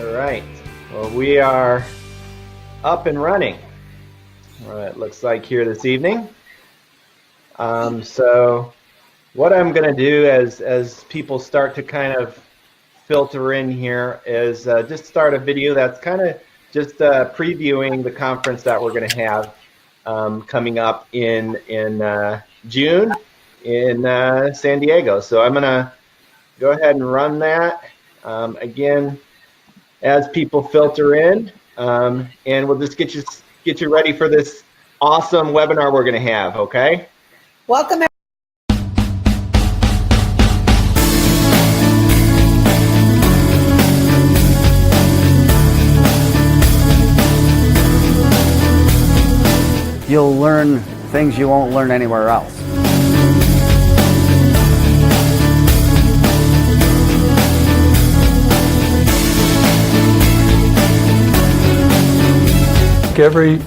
All right. Well, we are up and running. It looks like here this evening. So what I'm going to do as people start to kind of filter in here is just start a video that's kind of just previewing the conference that we're going to have coming up in June in San Diego. So I'm going to go ahead and run that again as people filter in, and we'll just get you ready for this awesome webinar we're going to have. Okay. Welcome. You'll learn things you won't learn anywhere else. Every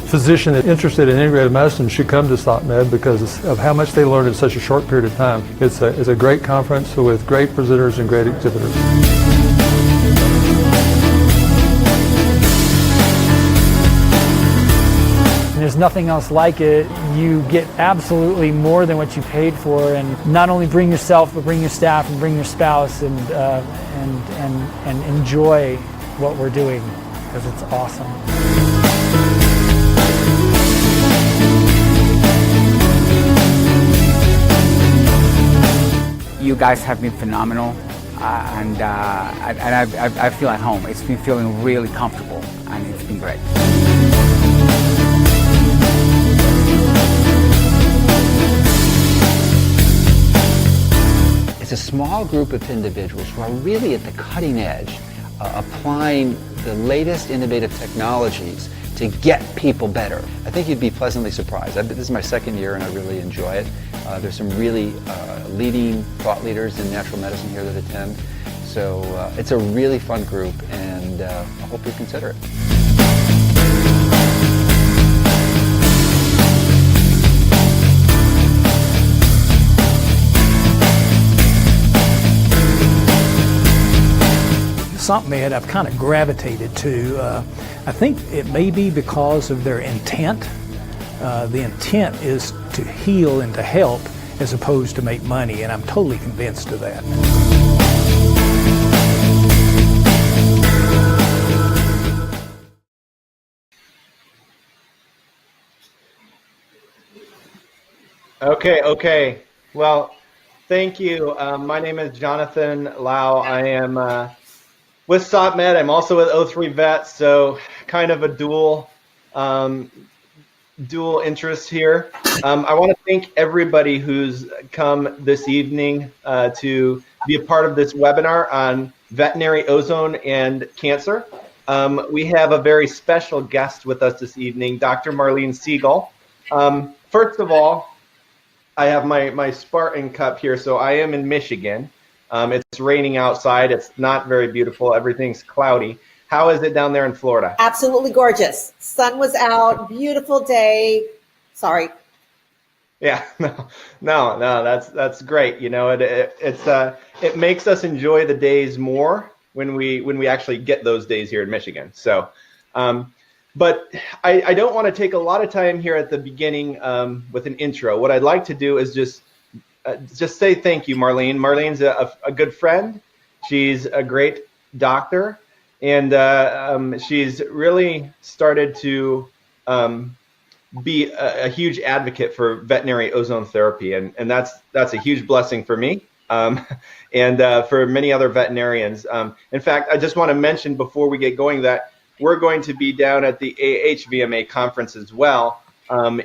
physician interested in integrative medicine should come to SOPMed because of how much they learn in such a short period of time. It's a great conference with great presenters and great exhibitors. There's nothing else like it. You get absolutely more than what you paid for, and not only bring yourself, but bring your staff and bring your spouse, and enjoy what we're doing because it's awesome. You guys have been phenomenal, and I feel at home. It's been feeling really comfortable, and it's been great. It's a small group of individuals who are really at the cutting edge, applying the latest innovative technologies to get people better. I think you'd be pleasantly surprised. This is my second year and I really enjoy it. There's some really leading thought leaders in natural medicine here that attend. So it's a really fun group, and I hope you consider it. Something that I've kind of gravitated to. I think it may be because of their intent. The intent is to heal and to help as opposed to make money, and I'm totally convinced of that. Okay. Well, thank you. My name is Jonathan Lau. I am with SOPMed. I'm also with O3 Vet, so kind of a dual interest here. I want to thank everybody who's come this evening to be a part of this webinar on veterinary ozone and cancer. We have a very special guest with us this evening, Dr. Marlene Siegel. First of all, I have my Spartan cup here, so I am in Michigan. It's raining outside. It's not very beautiful. Everything's cloudy. How is it down there in Florida? Absolutely gorgeous. Sun was out. Beautiful day. Sorry. Yeah, no. That's great. You know, it makes us enjoy the days more when we actually get those days here in Michigan. So, but I don't want to take a lot of time here at the beginning with an intro. What I'd like to do is just say thank you, Marlene. Marlene's a good friend. She's a great doctor, and she's really started to be a huge advocate for veterinary ozone therapy, and that's a huge blessing for me and for many other veterinarians. In fact, I just want to mention before we get going that we're going to be down at the AHVMA conference as well.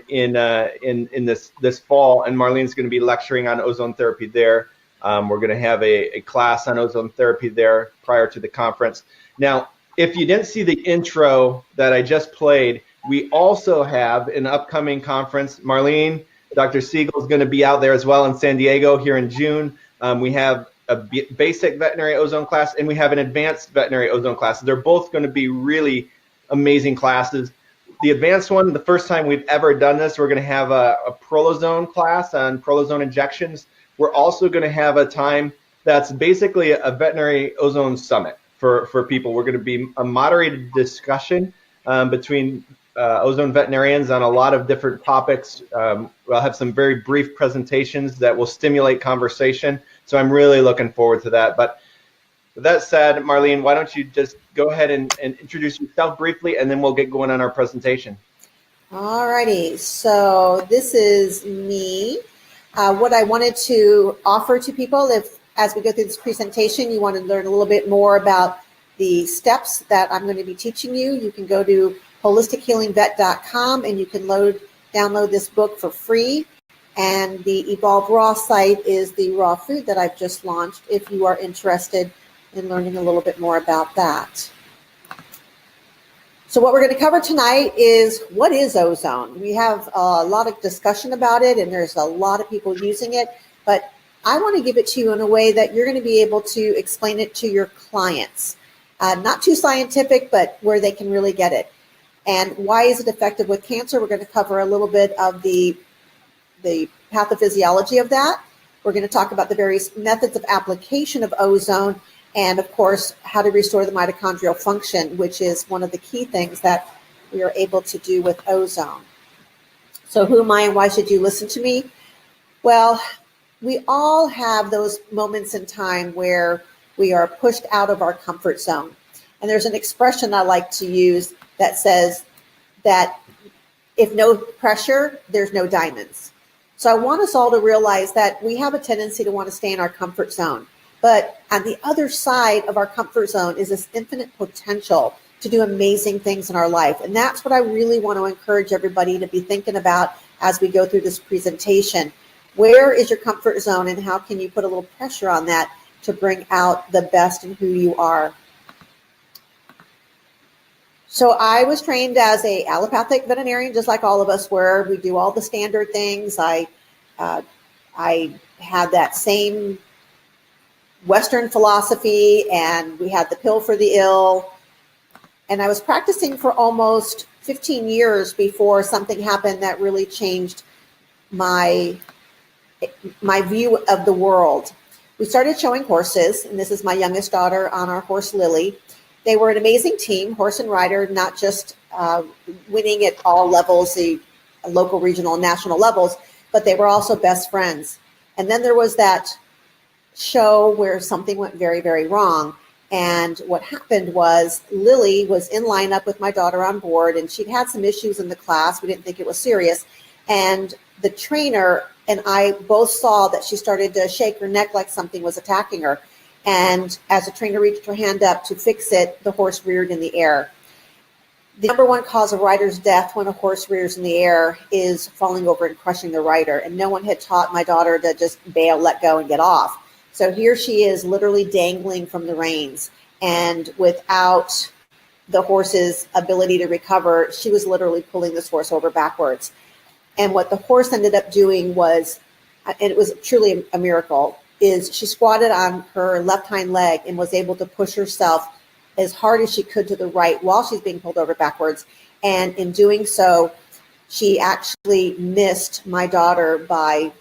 In this fall, and Marlene's going to be lecturing on ozone therapy there. We're going to have a class on ozone therapy there prior to the conference. Now, if you didn't see the intro that I just played, we also have an upcoming conference. Marlene, Dr. Siegel is going to be out there as well in San Diego here in June. We have a basic veterinary ozone class, and we have an advanced veterinary ozone class. They're both going to be really amazing classes. The advanced one, the first time we've ever done this, we're going to have a prolozone class on prolozone injections. We're also going to have a time that's basically a veterinary ozone summit for people. We're going to be a moderated discussion between Ozone veterinarians on a lot of different topics. We'll have some very brief presentations that will stimulate conversation. So I'm really looking forward to that. But with that said, Marlene, why don't you just go ahead and introduce yourself briefly, and then we'll get going on our presentation. Alrighty, so this is me. What I wanted to offer to people, if as we go through this presentation, you want to learn a little bit more about the steps that I'm going to be teaching you, you can go to holistichealingvet.com and you can download this book for free. And the Evolve Raw site is the raw food that I've just launched if you are interested in learning a little bit more about that. So what we're going to cover tonight is, what is ozone? We have a lot of discussion about it, and there's a lot of people using it, but I want to give it to you in a way that you're going to be able to explain it to your clients. Not too scientific, but where they can really get it. And why is it effective with cancer? We're going to cover a little bit of the pathophysiology of that. We're going to talk about the various methods of application of ozone, and of course, how to restore the mitochondrial function, which is one of the key things that we are able to do with ozone. So who am I and why should you listen to me? Well, we all have those moments in time where we are pushed out of our comfort zone. And there's an expression I like to use that says that if no pressure, there's no diamonds. So I want us all to realize that we have a tendency to want to stay in our comfort zone. But on the other side of our comfort zone is this infinite potential to do amazing things in our life. And that's what I really want to encourage everybody to be thinking about as we go through this presentation. Where is your comfort zone, and how can you put a little pressure on that to bring out the best in who you are? So I was trained as an allopathic veterinarian, just like all of us were. We do all the standard things. I had that same Western philosophy, and we had the pill for the ill. And I was practicing for almost 15 years before something happened that really changed my view of the world. We started showing horses, and this is my youngest daughter on our horse Lily. They were an amazing team, horse and rider, not just winning at all levels, the local, regional, and national levels, but they were also best friends. And then there was that show where something went very, very wrong. And what happened was Lily was in lineup with my daughter on board, and she'd had some issues in the class. We didn't think it was serious. And the trainer and I both saw that she started to shake her neck like something was attacking her. And as the trainer reached her hand up to fix it, the horse reared in the air. The number one cause of rider's death when a horse rears in the air is falling over and crushing the rider. And no one had taught my daughter to just bail, let go, and get off. So here she is literally dangling from the reins. And without the horse's ability to recover, she was literally pulling this horse over backwards. And what the horse ended up doing was, and it was truly a miracle, is she squatted on her left hind leg and was able to push herself as hard as she could to the right while she's being pulled over backwards. And in doing so, she actually missed my daughter by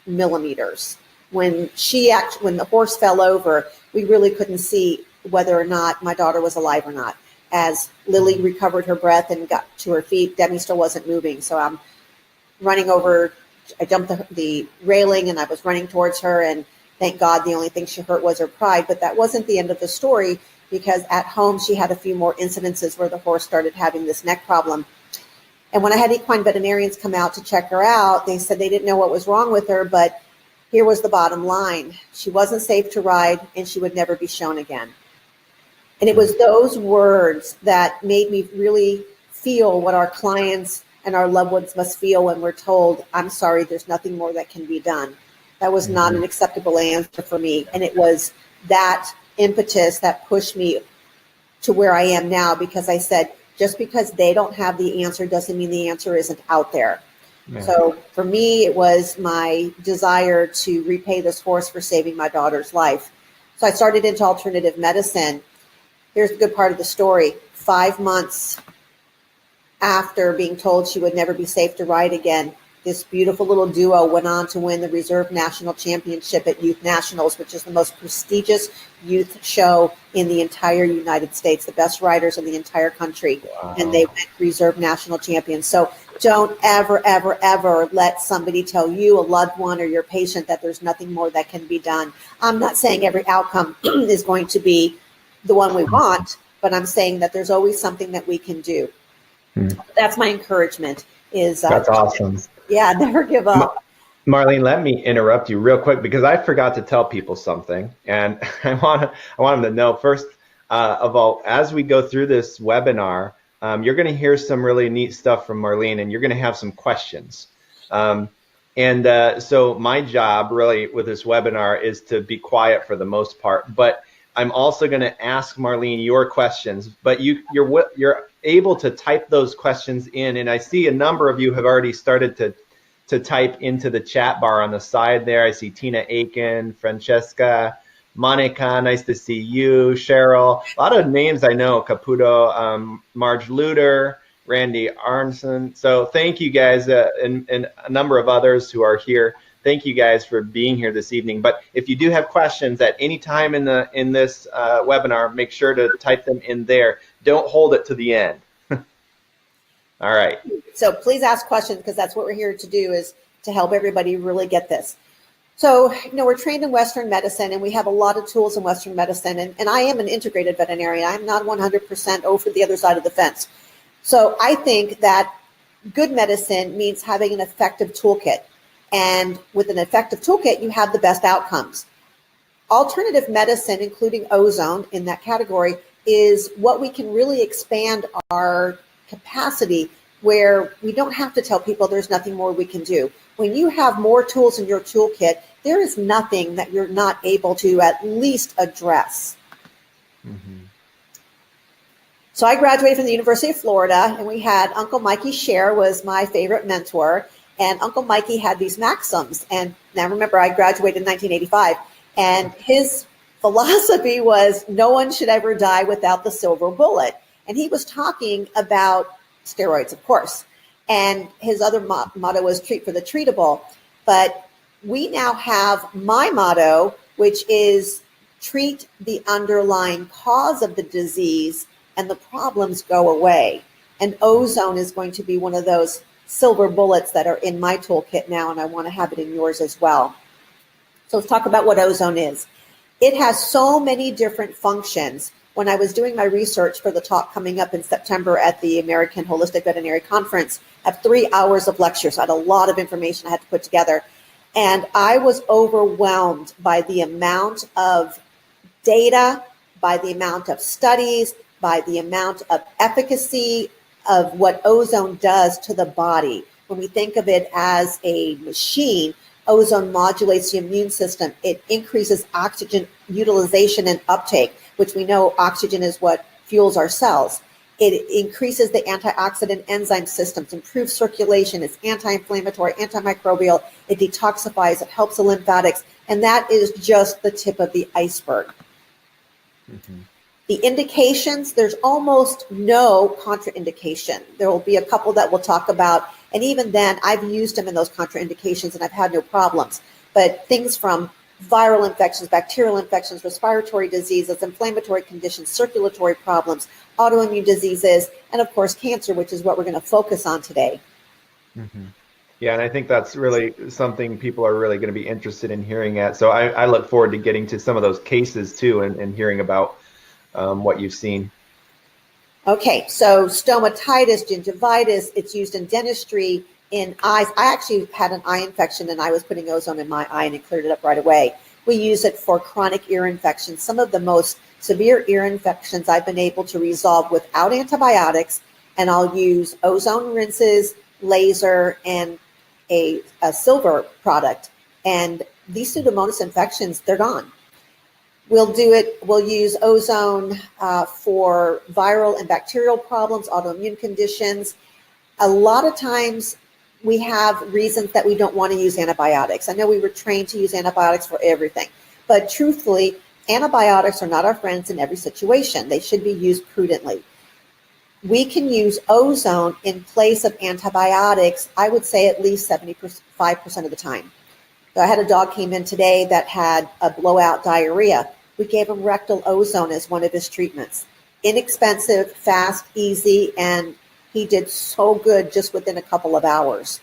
millimeters. When the horse fell over, we really couldn't see whether or not my daughter was alive or not. As Lily recovered her breath and got to her feet, Demi still wasn't moving. So I'm running over, I jumped the railing and I was running towards her, and thank God the only thing she hurt was her pride. But that wasn't the end of the story, because at home she had a few more incidences where the horse started having this neck problem. And when I had equine veterinarians come out to check her out, they said they didn't know what was wrong with her, but here was the bottom line. She wasn't safe to ride, and she would never be shown again. And it was those words that made me really feel what our clients and our loved ones must feel when we're told, I'm sorry, there's nothing more that can be done. That was not an acceptable answer for me. And it was that impetus that pushed me to where I am now, because I said, just because they don't have the answer doesn't mean the answer isn't out there. Yeah. So for me, it was my desire to repay this horse for saving my daughter's life. So I started into alternative medicine. Here's the good part of the story. 5 months after being told she would never be safe to ride again, This beautiful little duo went on to win the Reserve National Championship at Youth Nationals, which is the most prestigious youth show in the entire United States, the best riders in the entire country. Wow. And they went Reserve National Champions. So don't ever, ever, ever let somebody tell you, a loved one or your patient, that there's nothing more that can be done. I'm not saying every outcome is going to be the one we want, but I'm saying that there's always something that we can do. That's my encouragement. That's awesome. Yeah, never give up. Marlene, let me interrupt you real quick because I forgot to tell people something, and I want them to know first of all, as we go through this webinar, you're going to hear some really neat stuff from Marlene, and you're going to have some questions. So my job really with this webinar is to be quiet for the most part, but I'm also going to ask Marlene your questions, but you're able to type those questions in, and I see a number of you have already started to type into the chat bar on the side there. I see Tina Aiken, Francesca, Monica, nice to see you, Cheryl, a lot of names I know, Caputo, Marge Luter, Randy Arnson. So thank you guys, and a number of others who are here. Thank you guys for being here this evening. But if you do have questions at any time in this webinar, make sure to type them in there. Don't hold it to the end. All right. So please ask questions, because that's what we're here to do, is to help everybody really get this. So, we're trained in Western medicine, and we have a lot of tools in Western medicine. And I am an integrated veterinarian. I'm not 100% over the other side of the fence. So I think that good medicine means having an effective toolkit. And with an effective toolkit, you have the best outcomes. Alternative medicine, including ozone in that category, is what we can really expand our capacity, where we don't have to tell people there's nothing more we can do. When you have more tools in your toolkit, there is nothing that you're not able to at least address. Mm-hmm. So I graduated from the University of Florida, and we had Uncle Mikey Scher was my favorite mentor. And Uncle Mikey had these maxims. And now remember, I graduated in 1985. And his philosophy was no one should ever die without the silver bullet. And he was talking about steroids, of course. And his other motto was treat for the treatable. But we now have my motto, which is treat the underlying cause of the disease and the problems go away. And ozone is going to be one of those silver bullets that are in my toolkit now, and I want to have it in yours as well. So let's talk about what ozone is. It has so many different functions. When I was doing my research for the talk coming up in September at the American Holistic Veterinary Conference, I have 3 hours of lectures. I had a lot of information I had to put together. And I was overwhelmed by the amount of data, by the amount of studies, by the amount of efficacy of what ozone does to the body. When we think of it as a machine, ozone modulates the immune system. It increases oxygen utilization and uptake, which we know oxygen is what fuels our cells. It increases the antioxidant enzyme systems, improves circulation, it's anti-inflammatory, antimicrobial, it detoxifies, it helps the lymphatics, and that is just the tip of the iceberg. Mm-hmm. The indications, there's almost no contraindication. There will be a couple that we'll talk about, and even then, I've used them in those contraindications and I've had no problems. But things from viral infections, bacterial infections, respiratory diseases, inflammatory conditions, circulatory problems, autoimmune diseases, and of course, cancer, which is what we're going to focus on today. Mm-hmm. Yeah, and I think that's really something people are really going to be interested in hearing at. So I look forward to getting to some of those cases too, and hearing about what you've seen. Okay, so stomatitis, gingivitis, it's used in dentistry, in eyes. I actually had an eye infection and I was putting ozone in my eye and it cleared it up right away. We use it for chronic ear infections. Some of the most severe ear infections I've been able to resolve without antibiotics, and I'll use ozone rinses, laser, and a silver product. And these Pseudomonas infections, they're gone. We'll use ozone for viral and bacterial problems, autoimmune conditions. A lot of times we have reasons that we don't want to use antibiotics. I know we were trained to use antibiotics for everything, but truthfully, antibiotics are not our friends in every situation. They should be used prudently. we can use ozone in place of antibiotics, I would say at least 75% of the time. So I had a dog came in today that had a blowout diarrhea. We gave him rectal ozone as one of his treatments. Inexpensive, fast, easy, and he did so good just within a couple of hours.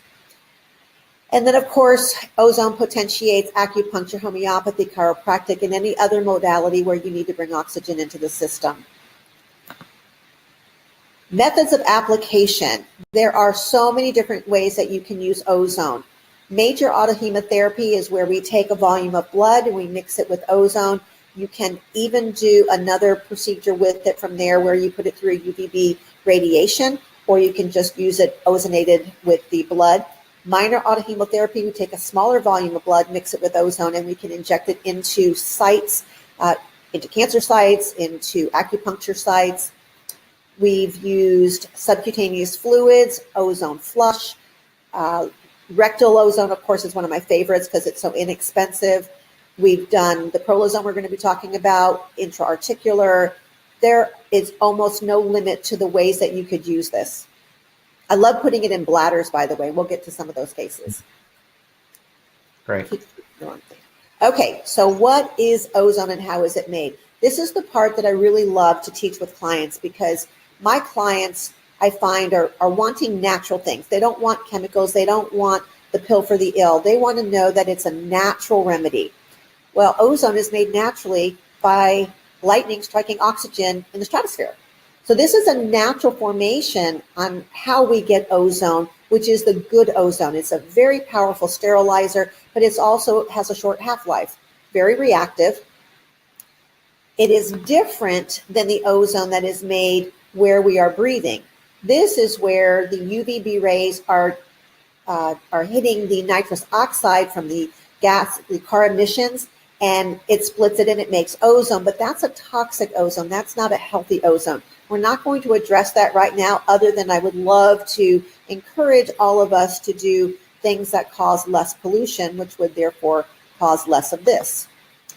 And then, of course, ozone potentiates acupuncture, homeopathy, chiropractic, and any other modality where you need to bring oxygen into the system. Methods of application. There are so many different ways that you can use ozone. Major autohemotherapy is where we take a volume of blood and we mix it with ozone. You can even do another procedure with it from there where you put it through UVB radiation, or you can just use it ozonated with the blood. Minor autohemotherapy, we take a smaller volume of blood, mix it with ozone, and we can inject it into sites, into cancer sites, into acupuncture sites. We've used subcutaneous fluids, ozone flush. Rectal ozone, of course, is one of my favorites because it's so inexpensive. We've done the prolozone we're going to be talking about, intra-articular. There is almost no limit to the ways that you could use this. I love putting it in bladders, by the way. We'll get to some of those cases. Great. Okay, so what is ozone and how is it made? This is the part that I really love to teach with clients because my clients, I find, are wanting natural things. They don't want chemicals. They don't want the pill for the ill. They want to know that it's a natural remedy. Well, ozone is made naturally by lightning striking oxygen in the stratosphere. So this is a natural formation on how we get ozone, which is the good ozone. It's a very powerful sterilizer, but it also has a short half-life, very reactive. It is different than the ozone that is made where we are breathing. This is where the UVB rays are hitting the nitrous oxide from the gas, the car emissions, and it splits it and it makes ozone, but that's a toxic ozone. That's not a healthy ozone. We're not going to address that right now, other than I would love to encourage all of us to do things that cause less pollution, which would therefore cause less of this.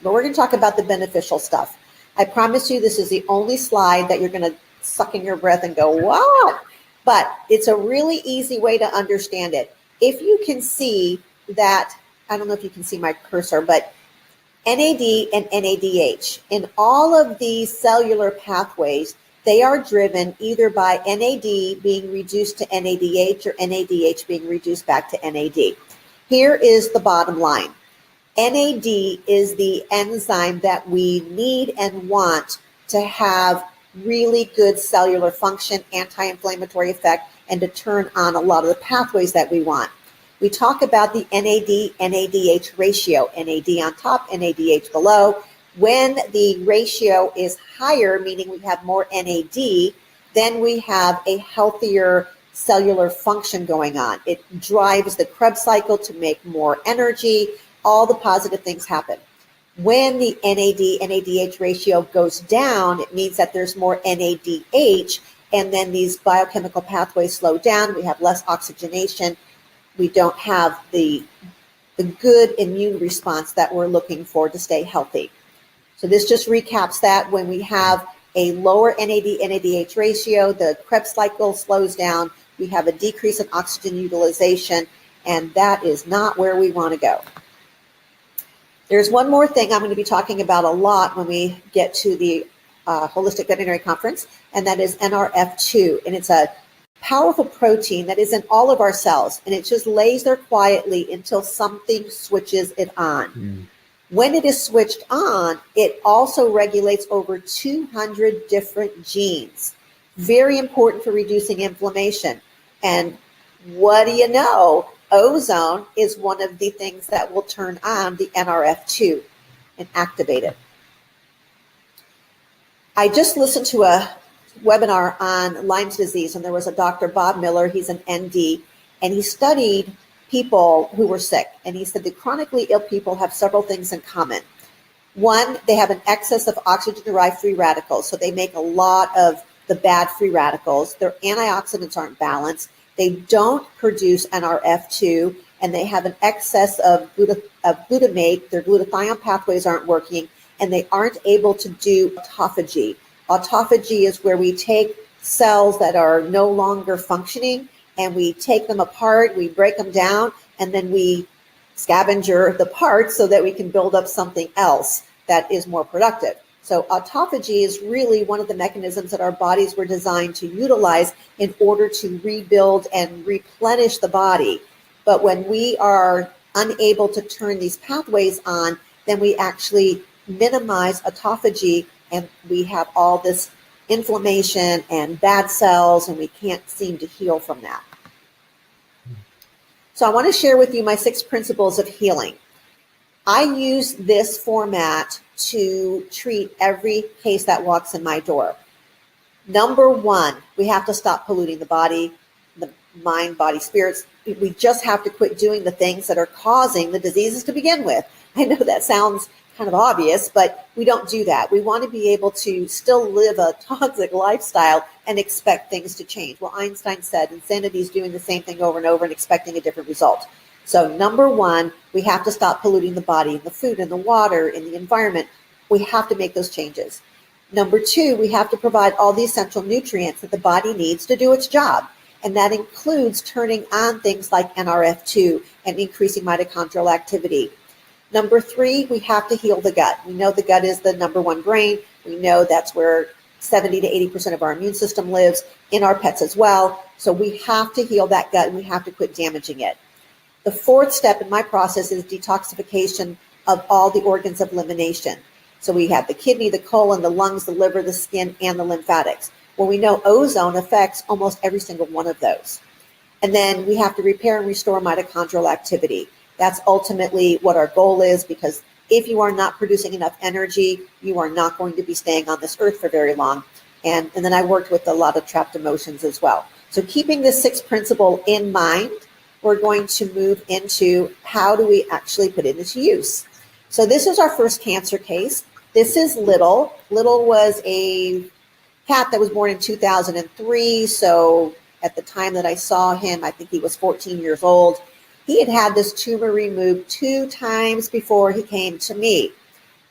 But we're going to talk about the beneficial stuff. I promise you this is the only slide that you're going to suck in your breath and go, what? But it's a really easy way to understand it. If you can see that, I don't know if you can see my cursor, but NAD and NADH, in all of these cellular pathways, they are driven either by NAD being reduced to NADH or NADH being reduced back to NAD. Here is the bottom line. NAD is the enzyme that we need and want to have really good cellular function, anti-inflammatory effect, and to turn on a lot of the pathways that we want. We talk about the NAD-NADH ratio, NAD on top, NADH below. When the ratio is higher, meaning we have more NAD, then we have a healthier cellular function going on. It drives the Krebs cycle to make more energy. All the positive things happen. When the NAD-NADH ratio goes down, it means that there's more NADH, and then these biochemical pathways slow down. We have less oxygenation. We don't have the good immune response that we're looking for to stay healthy. So this just recaps that. When we have a lower NAD-NADH ratio, the Krebs cycle slows down. We have a decrease in oxygen utilization, and that is not where we want to go. There's one more thing I'm going to be talking about a lot when we get to the Holistic Veterinary Conference, and that is NRF2. And it's a powerful protein that is in all of our cells, and it just lays there quietly until something switches it on. When it is switched on, it also regulates over 200 different genes. Very important for reducing inflammation. And what do you know? Ozone is one of the things that will turn on the NRF2 and activate it. I just listened to a webinar on Lyme's disease, and there was a Dr. Bob Miller, he's an ND, and he studied people who were sick. And he said the chronically ill people have several things in common. One, they have an excess of oxygen-derived free radicals, so they make a lot of the bad free radicals. Their antioxidants aren't balanced. They don't produce NRF2, and they have an excess of glutamate. Their glutathione pathways aren't working, and they aren't able to do autophagy. Autophagy is where we take cells that are no longer functioning, and we take them apart, we break them down, and then we scavenger the parts so that we can build up something else that is more productive. So autophagy is really one of the mechanisms that our bodies were designed to utilize in order to rebuild and replenish the body. But when we are unable to turn these pathways on, then we actually minimize autophagy, and we have all this inflammation and bad cells, and we can't seem to heal from that. So I want to share with you my 6 principles of healing. I use this format to treat every case that walks in my door. Number 1, we have to stop polluting the body, the mind, body, spirits. We just have to quit doing the things that are causing the diseases to begin with. I know that sounds kind of obvious, but we don't do that. We want to be able to still live a toxic lifestyle and expect things to change. Well, Einstein said insanity is doing the same thing over and over and expecting a different result. So number 1, we have to stop polluting the body, the food, and the water, in the environment. We have to make those changes. Number 2, we have to provide all the essential nutrients that the body needs to do its job. And that includes turning on things like NRF2 and increasing mitochondrial activity. Number 3, we have to heal the gut. We know the gut is the number 1 brain. We know that's where 70 to 80% of our immune system lives, in our pets as well. So we have to heal that gut, and we have to quit damaging it. The 4th step in my process is detoxification of all the organs of elimination. So we have the kidney, the colon, the lungs, the liver, the skin, and the lymphatics. Well, we know ozone affects almost every single one of those. And then we have to repair and restore mitochondrial activity. That's ultimately what our goal is, because if you are not producing enough energy, you are not going to be staying on this earth for very long. And then I worked with a lot of trapped emotions as well. So keeping this 6th principle in mind, we're going to move into how do we actually put it into use. So this is our first cancer case. This is Little. Little was a cat that was born in 2003. So at the time that I saw him, I think he was 14 years old. He had had this tumor removed 2 times before he came to me,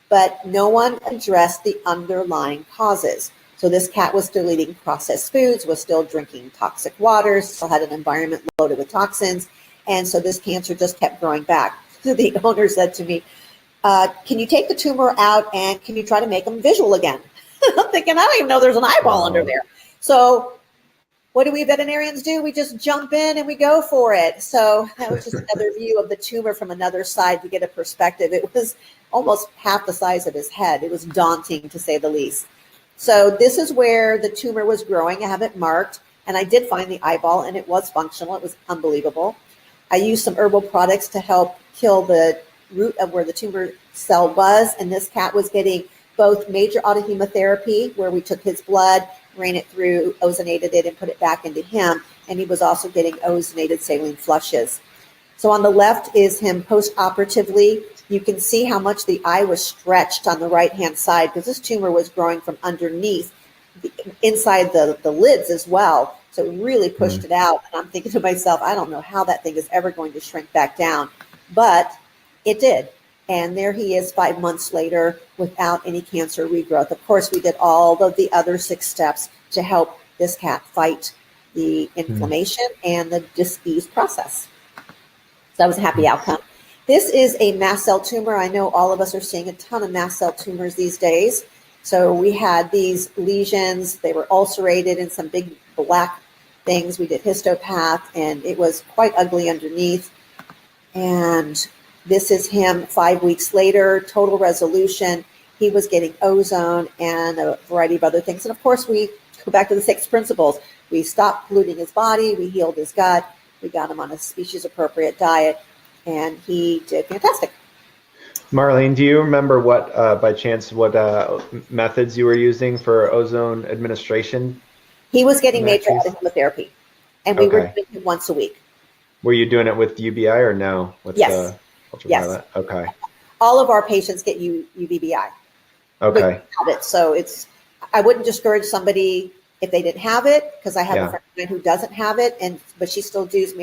but no one addressed the underlying causes. So this cat was still eating processed foods, was still drinking toxic waters, still had an environment loaded with toxins. And so this cancer just kept growing back. So the owner said to me, can you take the tumor out and can you try to make him visual again? I'm thinking, I don't even know there's an eyeball under there. So what do we veterinarians do? We just jump in and we go for it. So that was just another view of the tumor from another side to get a perspective. It was almost half the size of his head. It was daunting, to say the least. So this is where the tumor was growing. I have it marked, and I did find the eyeball, and it was functional. It was unbelievable. I used some herbal products to help kill the root of where the tumor cell was, and this cat was getting both major autohemotherapy, where we took his blood, ran it through, ozonated it, and put it back into him, and he was also getting ozonated saline flushes. So on the left is him post-operatively. You can see how much the eye was stretched on the right-hand side, because this tumor was growing from underneath, inside the lids as well. So it really pushed it out. And I'm thinking to myself, I don't know how that thing is ever going to shrink back down. But it did. And there he is 5 months later without any cancer regrowth. Of course, we did all of the other 6 steps to help this cat fight the inflammation and the disease process. So that was a happy outcome. This is a mast cell tumor. I know all of us are seeing a ton of mast cell tumors these days. So we had these lesions. They were ulcerated in some big black things. We did histopath, and it was quite ugly underneath. And this is him 5 weeks later, total resolution. He was getting ozone and a variety of other things. And of course, we go back to the 6 principles. We stopped polluting his body. We healed his gut. We got him on a species-appropriate diet, and he did fantastic. Marlene, do you remember what, by chance, what methods you were using for ozone administration? He was getting major autohemotherapy, and we were doing it once a week. Were you doing it with UBI or no? With yes. Ultraviolet? Yes. Okay. All of our patients get UVBI. Okay. So I wouldn't discourage somebody if they didn't have it, because I have a friend of mine who doesn't have it, but she still does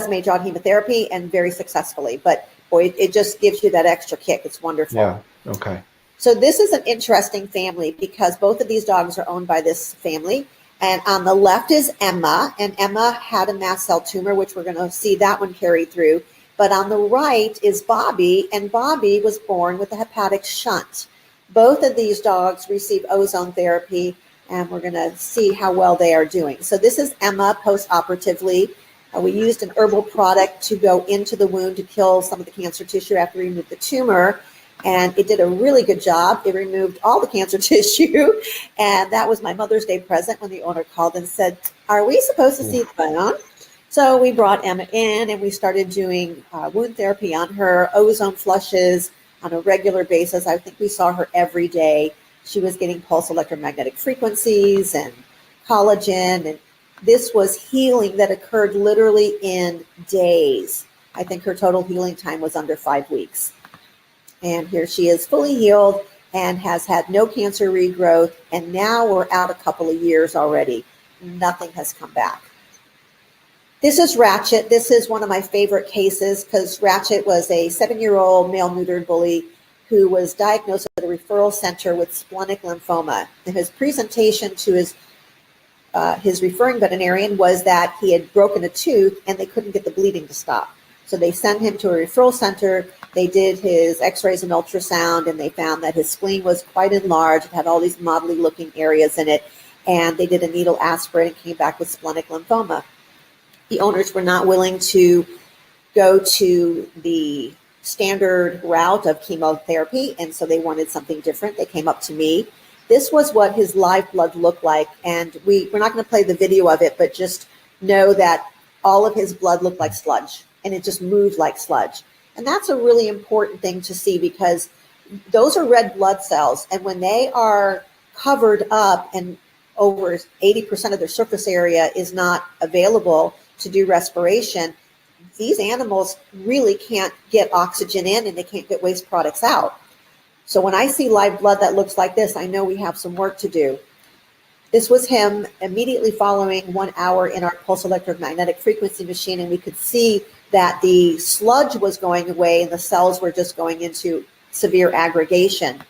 major autohemotherapy, and very successfully. But boy, it just gives you that extra kick. It's wonderful. Yeah. Okay. So this is an interesting family because both of these dogs are owned by this family. And on the left is Emma, and Emma had a mast cell tumor, which we're going to see that one carried through. But on the right is Bobby, and Bobby was born with a hepatic shunt. Both of these dogs receive ozone therapy, and we're going to see how well they are doing. So this is Emma post-operatively. We used an herbal product to go into the wound to kill some of the cancer tissue after we removed the tumor. And it did a really good job. It removed all the cancer tissue. And that was my Mother's Day present when the owner called and said, "Are we supposed to see the bone?" So we brought Emma in and we started doing wound therapy on her, ozone flushes on a regular basis. I think we saw her every day. She was getting pulse electromagnetic frequencies and collagen. And this was healing that occurred literally in days. I think her total healing time was under 5 weeks. And here she is fully healed and has had no cancer regrowth. And now we're out a couple of years already. Nothing has come back. This is Ratchet. This is one of my favorite cases because Ratchet was a 7-year-old male neutered bully who was diagnosed at a referral center with splenic lymphoma. And his presentation to his referring veterinarian was that he had broken a tooth and they couldn't get the bleeding to stop. So they sent him to a referral center. They did his x-rays and ultrasound, and they found that his spleen was quite enlarged. It had all these modelly looking areas in it. And they did a needle aspirate and came back with splenic lymphoma. The owners were not willing to go to the standard route of chemotherapy, and so they wanted something different. They came up to me. This was what his live blood looked like, and we're not going to play the video of it, but just know that all of his blood looked like sludge, and it just moved like sludge. And that's a really important thing to see because those are red blood cells, and when they are covered up and over 80% of their surface area is not available to do respiration, these animals really can't get oxygen in and they can't get waste products out. So when I see live blood that looks like this, I know we have some work to do. This was him immediately following 1 hour in our pulse electromagnetic frequency machine, and we could see that the sludge was going away and the cells were just going into severe aggregation.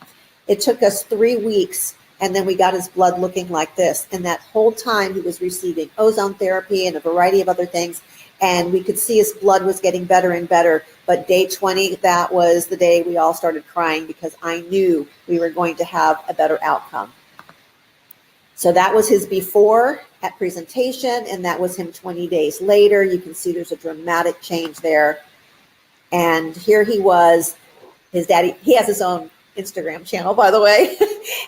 It took us 3 weeks, and then we got his blood looking like this. And that whole time he was receiving ozone therapy and a variety of other things, and we could see his blood was getting better and better. But day 20, that was the day we all started crying because I knew we were going to have a better outcome. So that was his before at presentation, and that was him 20 days later. You can see there's a dramatic change there. And here he was, his daddy, he has his own Instagram channel, by the way.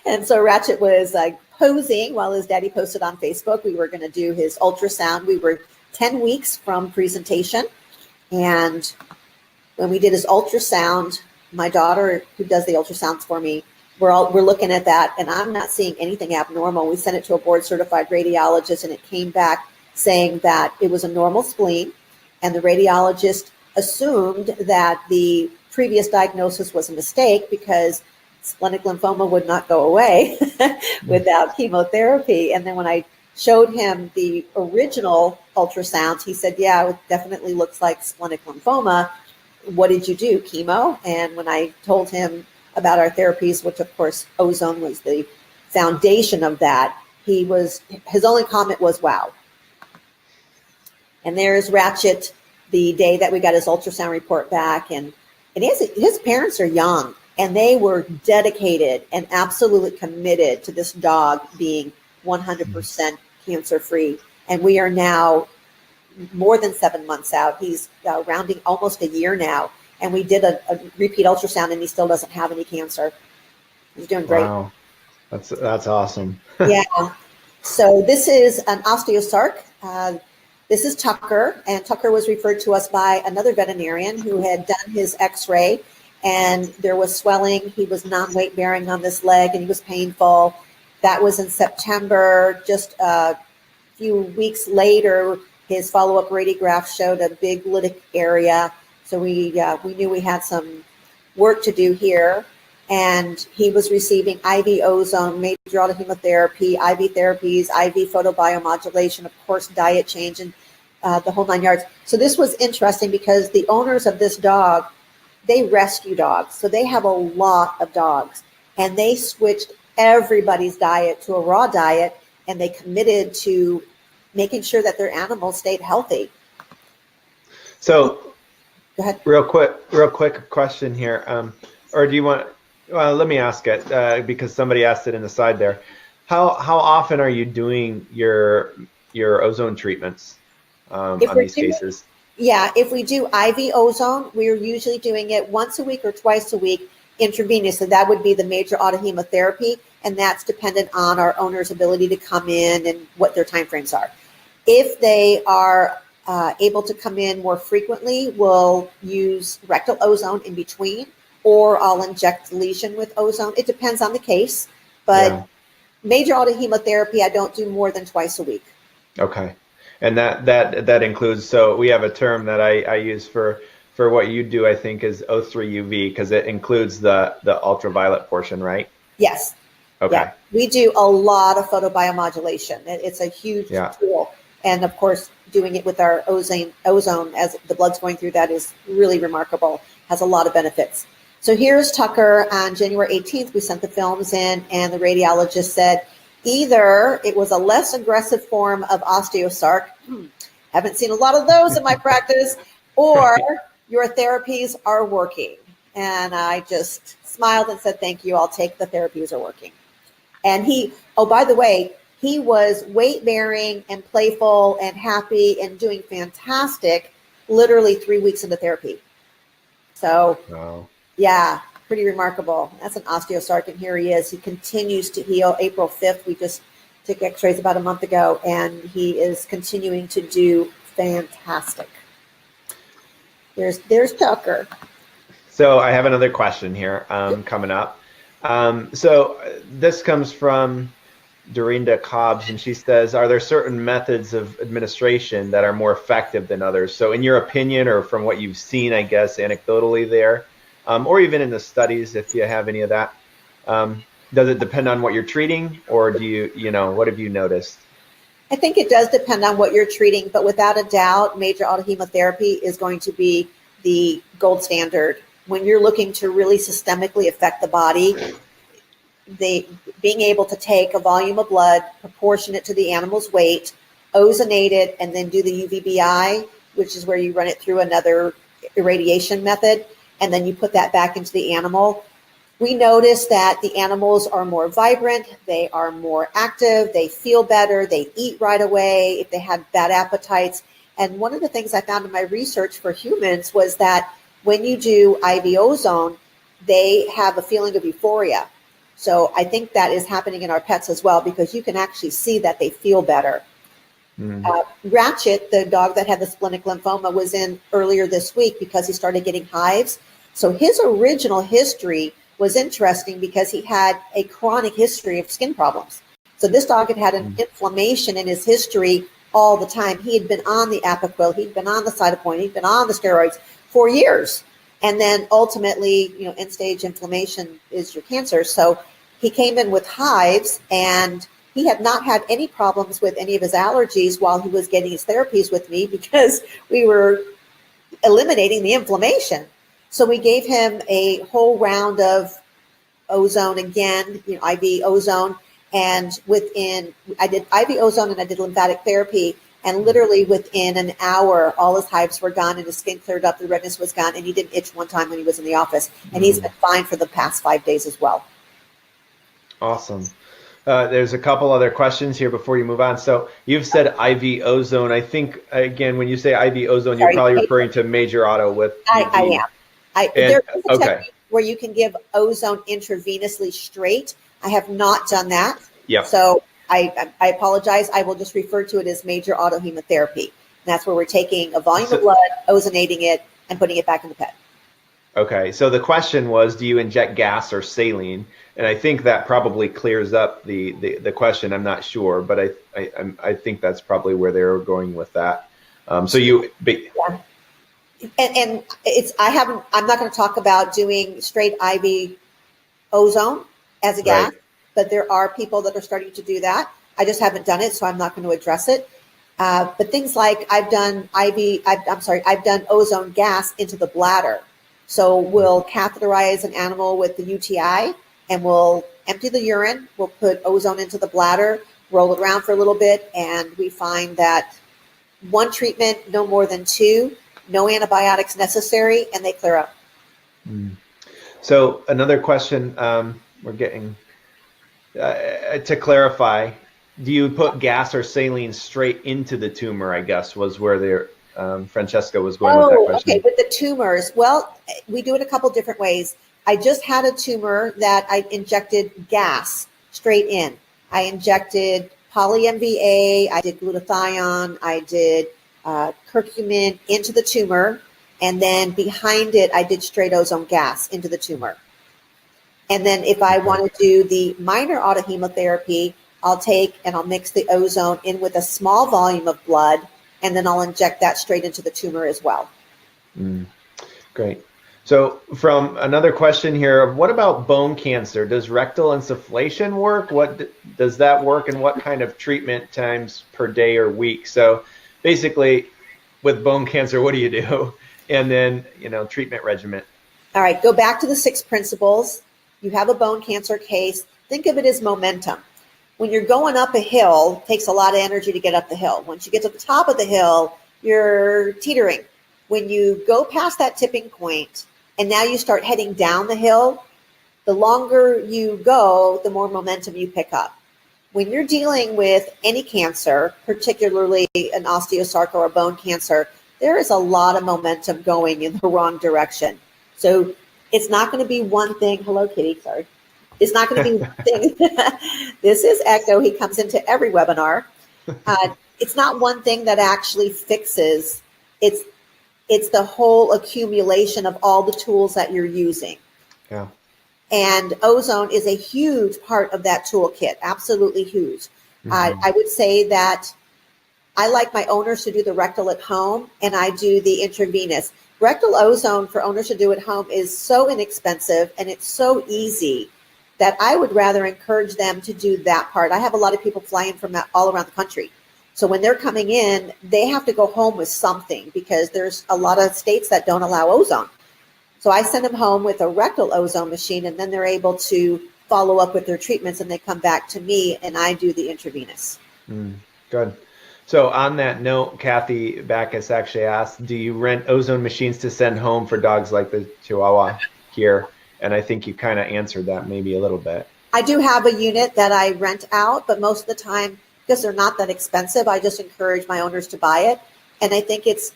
And so Ratchet was posing while his daddy posted on Facebook. We were going to do his ultrasound. We were 10 weeks from presentation. And when we did his ultrasound, my daughter, who does the ultrasounds for me, we're looking at that, and I'm not seeing anything abnormal. We sent it to a board-certified radiologist, and it came back saying that it was a normal spleen, and the radiologist assumed that the previous diagnosis was a mistake because splenic lymphoma would not go away without chemotherapy. And then when I showed him the original ultrasounds, he said, "Yeah, it definitely looks like splenic lymphoma. What did you do, chemo?" And when I told him about our therapies, which of course ozone was the foundation of that, his only comment was, "Wow." And there's Ratchet the day that we got his ultrasound report back, and his parents are young, and they were dedicated and absolutely committed to this dog being 100% cancer free. And we are now more than 7 months out. He's rounding almost a year now. And we did a repeat ultrasound, and he still doesn't have any cancer. He's doing great. Wow, that's awesome. Yeah. So this is an osteosarc. This is Tucker, and Tucker was referred to us by another veterinarian who had done his x-ray, and there was swelling. He was non-weight bearing on this leg, and he was painful. That was in September. Just a few weeks later, his follow-up radiograph showed a big lytic area. So we knew we had some work to do here, and he was receiving IV ozone, major autohemotherapy, IV therapies, IV photobiomodulation, of course, diet change, and the whole 9 yards. So this was interesting because the owners of this dog, they rescue dogs. So they have a lot of dogs. and they switched everybody's diet to a raw diet, and they committed to making sure that their animals stayed healthy. So, Go ahead. real quick question here. Or do you want? Well, let me ask it because somebody asked it in the side there. How often are you doing your ozone treatments on these cases? Yeah, if we do IV ozone, we're usually doing it once a week or twice a week intravenous, and that would be the major autohemotherapy, and that's dependent on our owner's ability to come in and what their timeframes are. If they are able to come in more frequently, we'll use rectal ozone in between, or I'll inject the lesion with ozone. It depends on the case, but major autohemotherapy, I don't do more than twice a week. Okay. And that includes, so we have a term that I use for what you do, I think, is O3 UV, because it includes the ultraviolet portion, right? Yes. Okay. Yeah. We do a lot of photobiomodulation. It's a huge tool. And of course, doing it with our ozone as the blood's going through that is really remarkable, has a lot of benefits. So here's Tucker on January 18th. We sent the films in, and the radiologist said, either it was a less aggressive form of osteosarc, haven't seen a lot of those in my practice, or your therapies are working. And I just smiled and said, thank you, I'll take the therapies are working. And he, oh, by the way, he was weight-bearing and playful and happy and doing fantastic literally 3 weeks into therapy. So, yeah, pretty remarkable. That's an osteosarc, and here he is. He continues to heal. April 5th, we just took x-rays about a month ago, and he is continuing to do fantastic. There's Tucker. So I have another question here coming up. So this comes from Dorinda Cobbs, and she says, are there certain methods of administration that are more effective than others? So in your opinion, or from what you've seen, I guess, anecdotally there, or even in the studies, if you have any of that, does it depend on what you're treating, or do you know, what have you noticed? I think it does depend on what you're treating, but without a doubt, major autohemotherapy is going to be the gold standard. When you're looking to really systemically affect the body, being able to take a volume of blood proportionate to the animal's weight, ozonate it, and then do the UVBI, which is where you run it through another irradiation method, and then you put that back into the animal. We notice that the animals are more vibrant, they are more active, they feel better, they eat right away if they had bad appetites. And one of the things I found in my research for humans was that when you do IV ozone, they have a feeling of euphoria. So I think that is happening in our pets as well, because you can actually see that they feel better. Ratchet, the dog that had the splenic lymphoma, was in earlier this week because he started getting hives. So his original history was interesting because he had a chronic history of skin problems. So this dog had an inflammation in his history all the time. He had been on the Apoquil, he'd been on the Cytopoint, he'd been on the steroids for years. And then ultimately, you know, end-stage inflammation is your cancer. So he came in with hives, and he had not had any problems with any of his allergies while he was getting his therapies with me, because we were eliminating the inflammation. So we gave him a whole round of ozone again, you know, IV ozone. And I did IV ozone and I did lymphatic therapy. And literally within an hour, all his hives were gone and his skin cleared up, the redness was gone, and he didn't itch one time when he was in the office. And he's been fine for the past 5 days as well. Awesome. There's a couple other questions here before you move on. So you've said IV ozone. I think, again, when you say IV ozone, you're probably referring to major auto with I am. There is a technique where you can give ozone intravenously straight. I have not done that. Yep. So I apologize. I will just refer to it as major autohemotherapy. And that's where we're taking a volume of blood, ozonating it, and putting it back in the pet. Okay. So the question was, do you inject gas or saline? And I think that probably clears up the question. I'm not sure, but I think that's probably where they were going with that. Yeah. And I'm not going to talk about doing straight IV ozone as a gas, but there are people that are starting to do that. I just haven't done it, so I'm not going to address it. But things like I've done ozone gas into the bladder. So we'll catheterize an animal with the UTI, and we'll empty the urine, we'll put ozone into the bladder, roll it around for a little bit, and we find that one treatment, no more than two, no antibiotics necessary, and they clear up. So another question we're getting, to clarify, do you put gas or saline straight into the tumor, I guess, was where Francesca was going with that question. Okay, with the tumors, well, we do it a couple different ways. I just had a tumor that I injected gas straight in. I injected poly-MVA, I did glutathione, I did curcumin into the tumor, and then behind it, I did straight ozone gas into the tumor. And then if I want to do the minor autohemotherapy, I'll take and I'll mix the ozone in with a small volume of blood, and then I'll inject that straight into the tumor as well. Great. So from another question here, what about bone cancer? Does rectal insufflation work? What does that work, and what kind of treatment times per day or week? So basically with bone cancer, what do you do? And then, treatment regimen. All right, go back to the 6 principles. You have a bone cancer case. Think of it as momentum. When you're going up a hill, it takes a lot of energy to get up the hill. Once you get to the top of the hill, you're teetering. When you go past that tipping point and now you start heading down the hill, the longer you go, the more momentum you pick up. When you're dealing with any cancer, particularly an osteosarcoma or bone cancer, there is a lot of momentum going in the wrong direction. So it's not going to be one thing. Hello, Kitty. Sorry. It's not going to be one thing. This is Echo. He comes into every webinar. It's not one thing that actually fixes. It's the whole accumulation of all the tools that you're using. Yeah. And ozone is a huge part of that toolkit. Absolutely huge. I would say that I like my owners to do the rectal at home, and I do the intravenous. Rectal ozone for owners to do at home is so inexpensive and it's so easy that I would rather encourage them to do that part. I have a lot of people flying from all around the country. So when they're coming in, they have to go home with something because there's a lot of states that don't allow ozone. So I send them home with a rectal ozone machine, and then they're able to follow up with their treatments, and they come back to me and I do the intravenous. Good. So on that note, Kathy Backus actually asked, do you rent ozone machines to send home for dogs like the Chihuahua here? And I think you kind of answered that maybe a little bit. I do have a unit that I rent out, but most of the time, because they're not that expensive, I just encourage my owners to buy it. And I think it's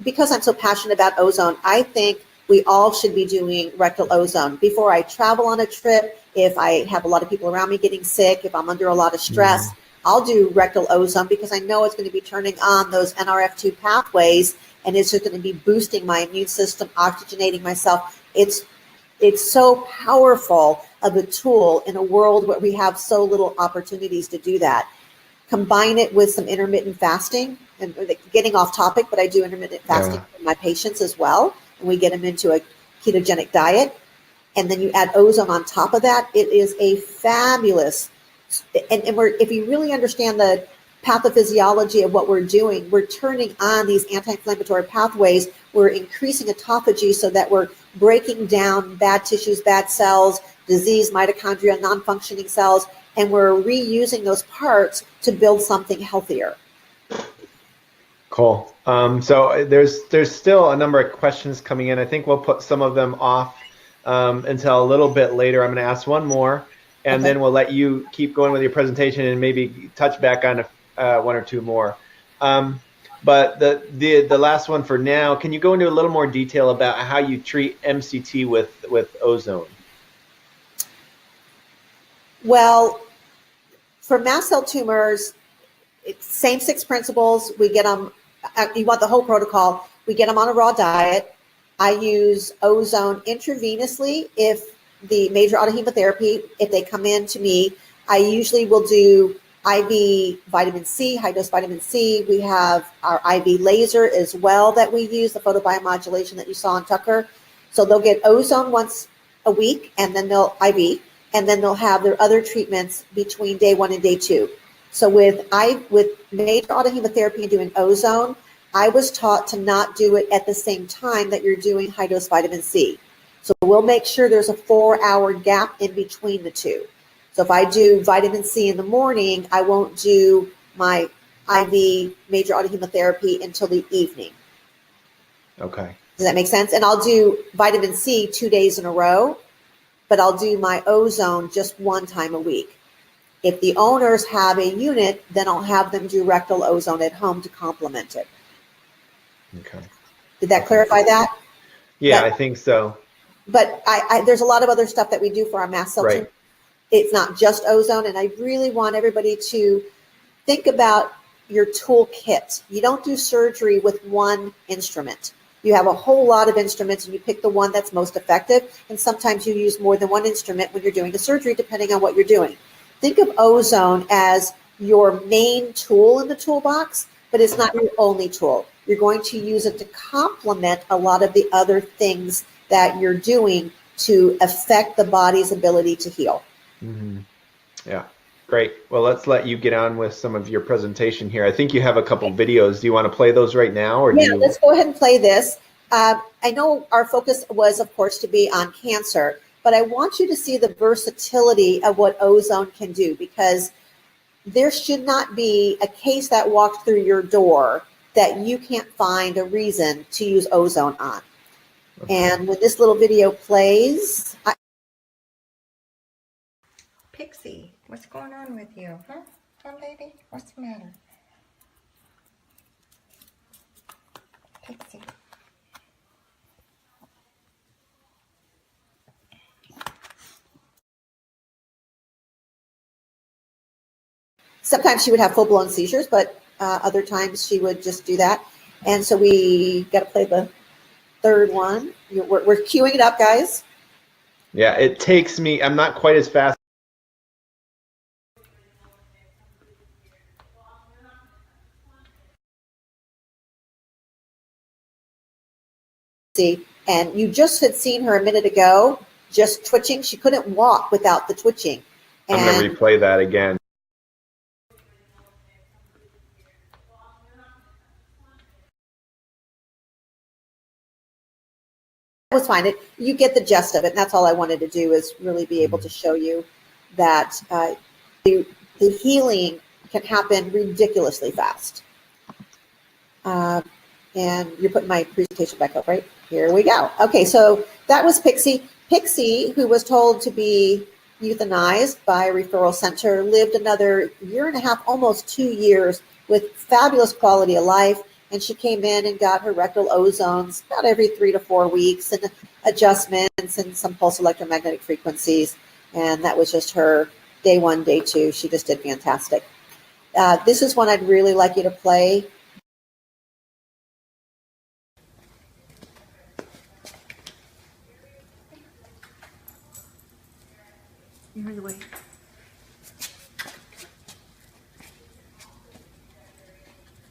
because I'm so passionate about ozone, I think we all should be doing rectal ozone. Before I travel on a trip, if I have a lot of people around me getting sick, if I'm under a lot of stress, I'll do rectal ozone because I know it's going to be turning on those NRF2 pathways, and it's just going to be boosting my immune system, oxygenating myself. It's so powerful of a tool in a world where we have so little opportunities to do that. Combine it with some intermittent fasting, and getting off topic, but I do intermittent fasting for my patients as well, and we get them into a ketogenic diet. And then you add ozone on top of that. It is a fabulous, and if you really understand the pathophysiology of what we're doing, we're turning on these anti-inflammatory pathways. We're increasing autophagy so that we're breaking down bad tissues, bad cells, disease, mitochondria, non-functioning cells, and we're reusing those parts to build something healthier. Cool. So there's still a number of questions coming in. I think we'll put some of them off until a little bit later. I'm going to ask one more, and then we'll let you keep going with your presentation and maybe touch back on one or two more. But the last one for now, can you go into a little more detail about how you treat MCT with ozone? Well, for mast cell tumors, it's same 6 principles. We get them, you want the whole protocol, we get them on a raw diet. I use ozone intravenously if the major autohemotherapy, if they come in to me, I usually will do IV vitamin C, high dose vitamin C. We have our IV laser as well that we use, the photobiomodulation that you saw on Tucker. So they'll get ozone once a week, and then they'll IV, and then they'll have their other treatments between day 1 and day 2. So with major autohemotherapy and doing ozone, I was taught to not do it at the same time that you're doing high dose vitamin C. So we'll make sure there's a 4-hour gap in between the two. So if I do vitamin C in the morning, I won't do my IV major autohemotherapy until the evening. Okay. Does that make sense? And I'll do vitamin C 2 days in a row, but I'll do my ozone just one time a week. If the owners have a unit, then I'll have them do rectal ozone at home to complement it. Okay. Did that clarify that? Yeah, But I think so. But there's a lot of other stuff that we do for our mast cell. Right. It's not just ozone, and I really want everybody to think about your toolkit. You don't do surgery with one instrument. You have a whole lot of instruments, and you pick the one that's most effective, and sometimes you use more than one instrument when you're doing a surgery, depending on what you're doing. Think of ozone as your main tool in the toolbox, but it's not your only tool. You're going to use it to complement a lot of the other things that you're doing to affect the body's ability to heal. Mm-hmm. Yeah, great. Well, let's let you get on with some of your presentation here. I think you have a couple videos. Do you want to play those right now? Or yeah, let's go ahead and play this. I know our focus was, of course, to be on cancer, but I want you to see the versatility of what ozone can do, because there should not be a case that walks through your door that you can't find a reason to use ozone on. Okay. And when this little video plays, Pixie, what's going on with you, huh? Huh, baby? What's the matter? Pixie. Sometimes she would have full-blown seizures, but other times she would just do that. And so we got to play the third one. We're queuing it up, guys. Yeah, it takes me, I'm not quite as fast. And you just had seen her a minute ago, just twitching. She couldn't walk without the twitching. And I'm going to replay that again. That was fine. You get the gist of it. And that's all I wanted to do, is really be able to show you that the healing can happen ridiculously fast. And you're putting my presentation back up, right? Here we go. Okay, so that was Pixie. Pixie, who was told to be euthanized by a referral center, lived another 1.5 years, almost 2 years, with fabulous quality of life. And she came in and got her rectal ozones about every 3 to 4 weeks, and adjustments and some pulse electromagnetic frequencies. And that was just her day 1, day 2. She just did fantastic. This is one I'd really like you to play. You heard the way.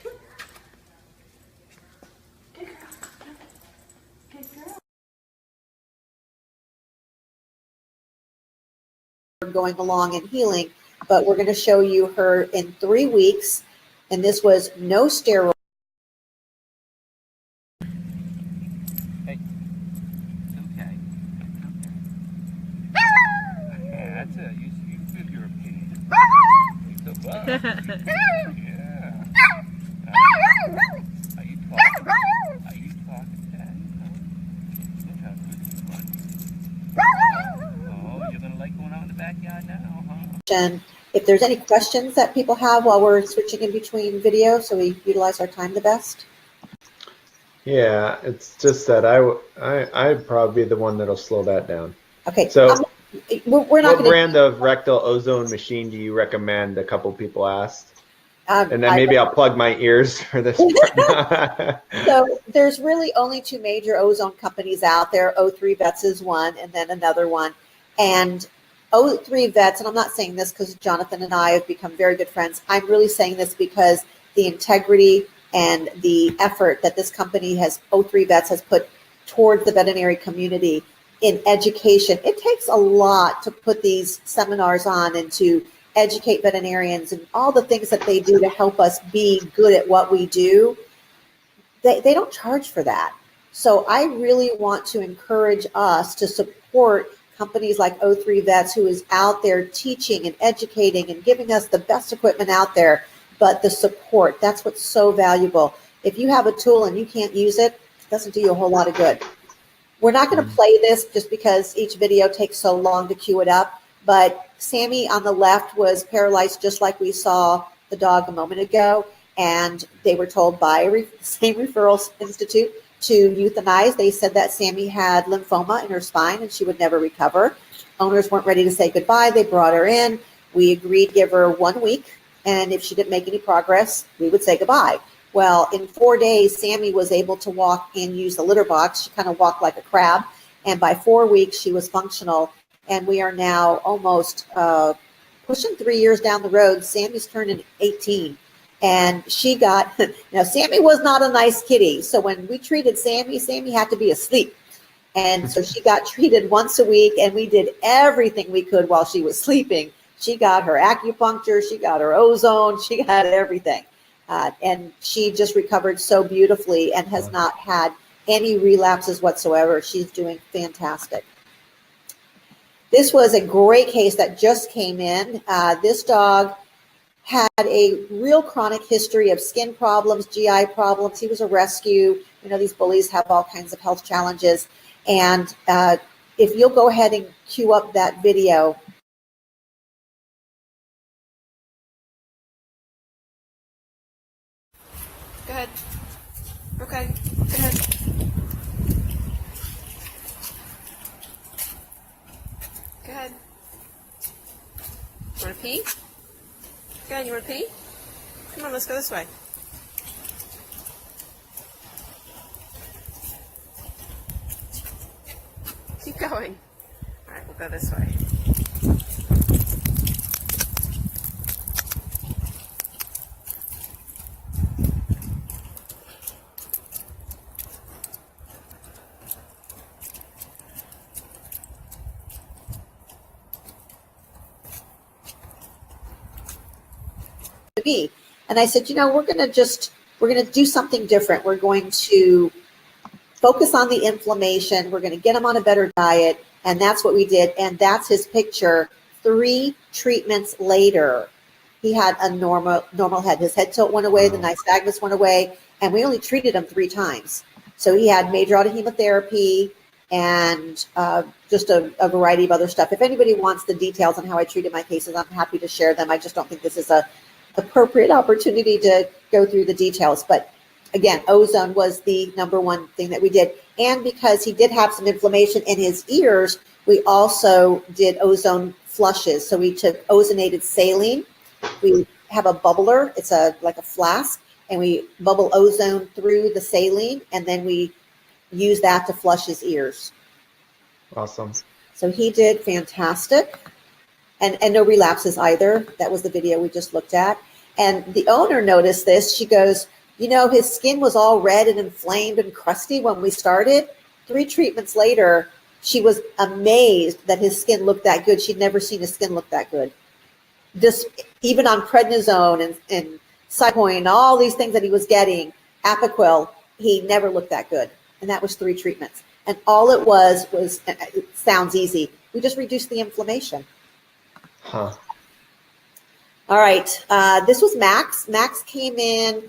Good girl. Good girl. Going along and healing, but we're going to show you her in 3 weeks, and this was no steroid. Hey, okay. Yeah, that's it. You give your opinion. It's a bug. Yeah. Are you talking? Are you talking, Daddy? Look how good you run. Oh, you're gonna like going out in the backyard now, huh? If there's any questions that people have while we're switching in between videos, so we utilize our time the best. Yeah, it's just that I'd probably be the one that'll slow that down. Okay, so we're not what brand of rectal ozone machine do you recommend? A couple people asked. And then maybe I'll plug my ears for this. So there's really only 2 major ozone companies out there. O3 Vets is one, and then another one. And O3 Vets, and I'm not saying this because Jonathan and I have become very good friends. I'm really saying this because the integrity and the effort that this company has, O3 Vets, has put towards the veterinary community in education. It takes a lot to put these seminars on and to educate veterinarians and all the things that they do to help us be good at what we do. They don't charge for that. So I really want to encourage us to support companies like O3 Vets, who is out there teaching and educating and giving us the best equipment out there. But the support, that's what's so valuable. If you have a tool and you can't use it, it doesn't do you a whole lot of good. We're not going to play this just because each video takes so long to queue it up, but Sammy on the left was paralyzed just like we saw the dog a moment ago, and they were told by the same referral institute to euthanize. They said that Sammy had lymphoma in her spine and she would never recover. Owners weren't ready to say goodbye. They brought her in. We agreed to give her 1 week, and if she didn't make any progress, we would say goodbye. Well, in 4 days, Sammy was able to walk and use the litter box. She kind of walked like a crab. And by 4 weeks, she was functional. And we are now almost pushing 3 years down the road. Sammy's turning 18. And she got, now Sammy was not a nice kitty. So when we treated Sammy, Sammy had to be asleep. And so she got treated once a week, and we did everything we could while she was sleeping. She got her acupuncture, she got her ozone, she got everything. And she just recovered so beautifully and has not had any relapses whatsoever. She's doing fantastic. This was a great case that just came in. This dog had a real chronic history of skin problems, GI problems. He was a rescue. You know, these bullies have all kinds of health challenges. And if you'll go ahead and queue up that video. Go ahead. Okay, go ahead. Go ahead. You want to pee? Go ahead, you want to pee? Come on, let's go this way. Keep going. All right, we'll go this way. Be. And I said, you know, we're going to do something different. We're going to focus on the inflammation. We're going to get him on a better diet. And that's what we did. And that's his picture 3 treatments later. He had a normal head. His head tilt went away. The nystagmus went away. And we only treated him 3 times. So he had major autohemotherapy and just a variety of other stuff. If anybody wants the details on how I treated my cases, I'm happy to share them. I just don't think this is a appropriate opportunity to go through the details. But again, ozone was the #1 thing that we did. And because he did have some inflammation in his ears, we also did ozone flushes. So we took ozonated saline. We have a bubbler. It's like a flask, and we bubble ozone through the saline, and then we use that to flush his ears. Awesome. So he did fantastic. And no relapses either. That was the video we just looked at. And the owner noticed this. She goes, you know, his skin was all red and inflamed and crusty when we started. 3 treatments later, she was amazed that his skin looked that good. She'd never seen his skin look that good. This, even on prednisone and Cycloin and all these things that he was getting, Apoquel, he never looked that good. And that was 3 treatments. And all it was, it sounds easy, we just reduced the inflammation. Huh. All right. This was Max. Max came in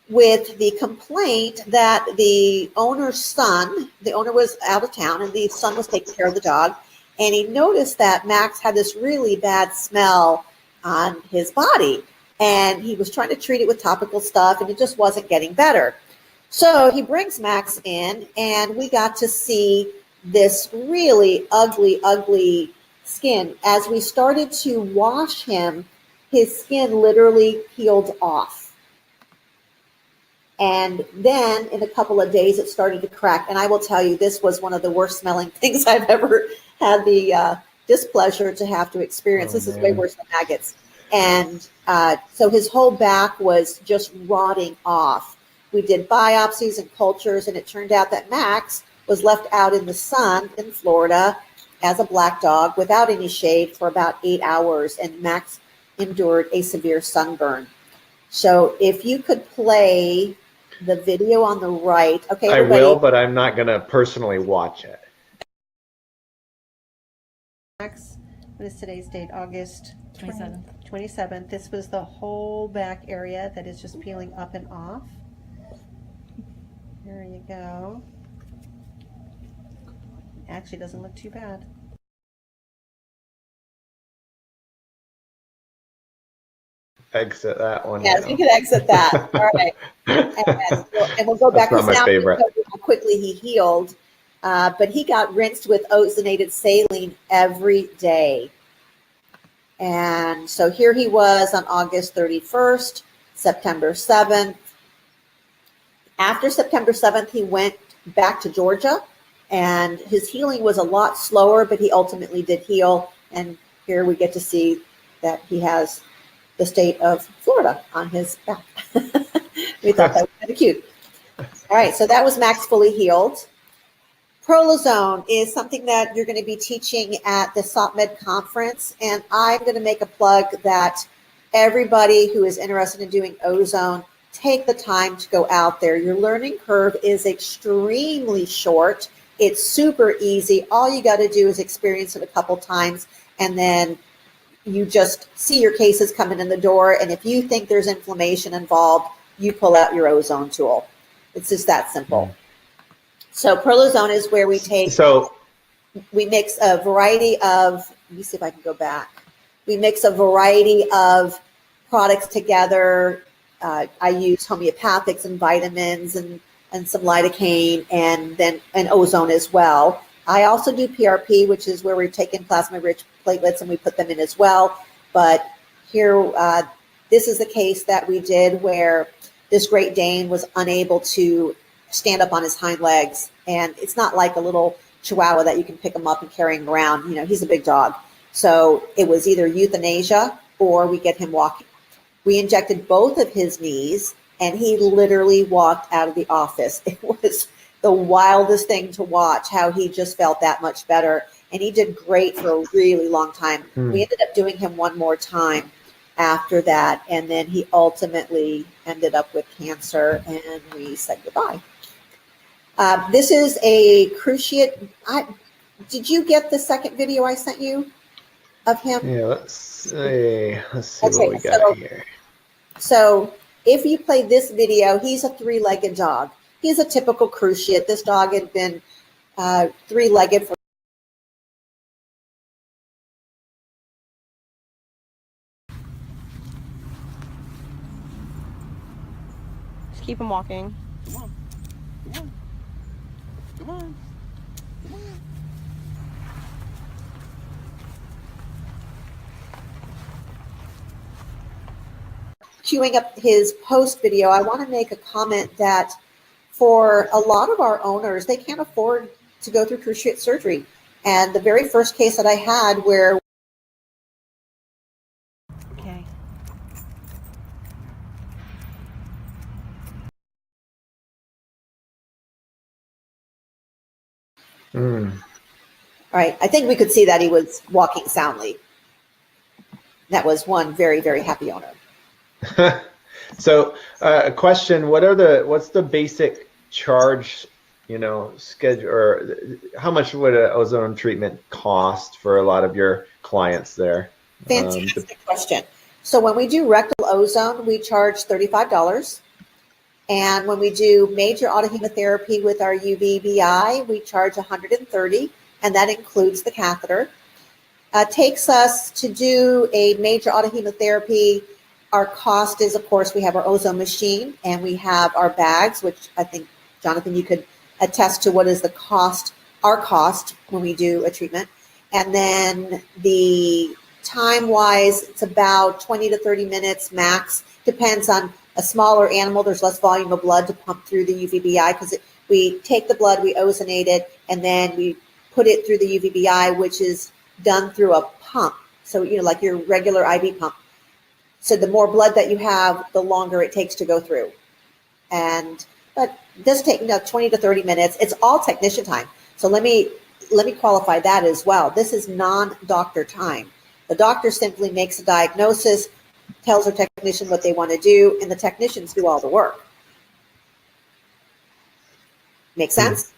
with the complaint that the owner's son, the owner was out of town and the son was taking care of the dog. And he noticed that Max had this really bad smell on his body. And he was trying to treat it with topical stuff and it just wasn't getting better. So he brings Max in and we got to see this really ugly skin. As we started to wash him, his skin literally peeled off. And then in a couple of days, it started to crack. And I will tell you, this was one of the worst smelling things I've ever had the displeasure to have to experience. This is way worse than maggots. And so his whole back was just rotting off. We did biopsies and cultures, and it turned out that Max was left out in the sun in Florida as a black dog without any shade for about 8 hours, and Max endured a severe sunburn. So if you could play the video on the right. Okay, I everybody. will, but I'm not going to personally watch it. What is today's date? August 27th. This was the whole back area that is just peeling up and off. There you go. Actually, doesn't look too bad. Exit that one. Yes, you can exit that. All right. And we'll go back That's not to my favorite. how quickly he healed. But he got rinsed with ozonated saline every day. And so here he was on August 31st, September 7th. After September 7th, he went back to Georgia, and his healing was a lot slower, but he ultimately did heal. And here we get to see that he has the state of Florida on his back. We thought that was kind of cute. All right, so that was Max fully healed. Prolozone is something that you're going to be teaching at the SOPMED conference, and I'm going to make a plug that everybody who is interested in doing ozone, take the time to go out there. Your learning curve is extremely short. It's super easy. All you got to do is experience it a couple times, and then you just see your cases coming in the door, and if you think there's inflammation involved, you pull out your ozone tool. It's just that simple. So Prolozone is where we mix a variety of, let me see if I can go back. We mix a variety of products together. I use homeopathics and vitamins and some lidocaine and ozone as well. I also do PRP, which is where we're taking plasma-rich platelets and we put them in as well. But here, this is the case that we did where this Great Dane was unable to stand up on his hind legs. And it's not like a little Chihuahua that you can pick him up and carry him around. You know, he's a big dog. So it was either euthanasia or we get him walking. We injected both of his knees and he literally walked out of the office. It was the wildest thing to watch, how he just felt that much better. And he did great for a really long time. We ended up doing him one more time after that. And then he ultimately ended up with cancer and we said goodbye. This is a cruciate. Did you get the second video I sent you of him? Yeah, let's see what we got here. So if you play this video, he's a three-legged dog. He's a typical cruciate. This dog had been three-legged for Just keep him walking. Come on. Come on. Come on. Come on. queuing up his post video, I want to make a comment that for a lot of our owners, they can't afford to go through cruciate surgery. And the very first case that I had where Okay. All right, I think we could see that he was walking soundly. That was one very, very happy owner. So, a question: what's the basic charge? Schedule, or how much would an ozone treatment cost for a lot of your clients there? Fantastic question. So when we do rectal ozone, we charge $35. And when we do major autohemotherapy with our UVBI, we charge $130, and that includes the catheter. Takes us to do a major autohemotherapy. Our cost is, of course, we have our ozone machine and we have our bags, which I think, Jonathan, you could attest to what is the cost, our cost when we do a treatment. And then the time-wise, it's about 20 to 30 minutes max. Depends on a smaller animal. There's less volume of blood to pump through the UVBI because we take the blood, we ozonate it, and then we put it through the UVBI, which is done through a pump. So, like your regular IV pump. So the more blood that you have, the longer it takes to go through. But it does take 20 to 30 minutes. It's all technician time. So let me qualify that as well. This is non-doctor time. The doctor simply makes a diagnosis, tells her technician what they want to do, and the technicians do all the work. Make sense?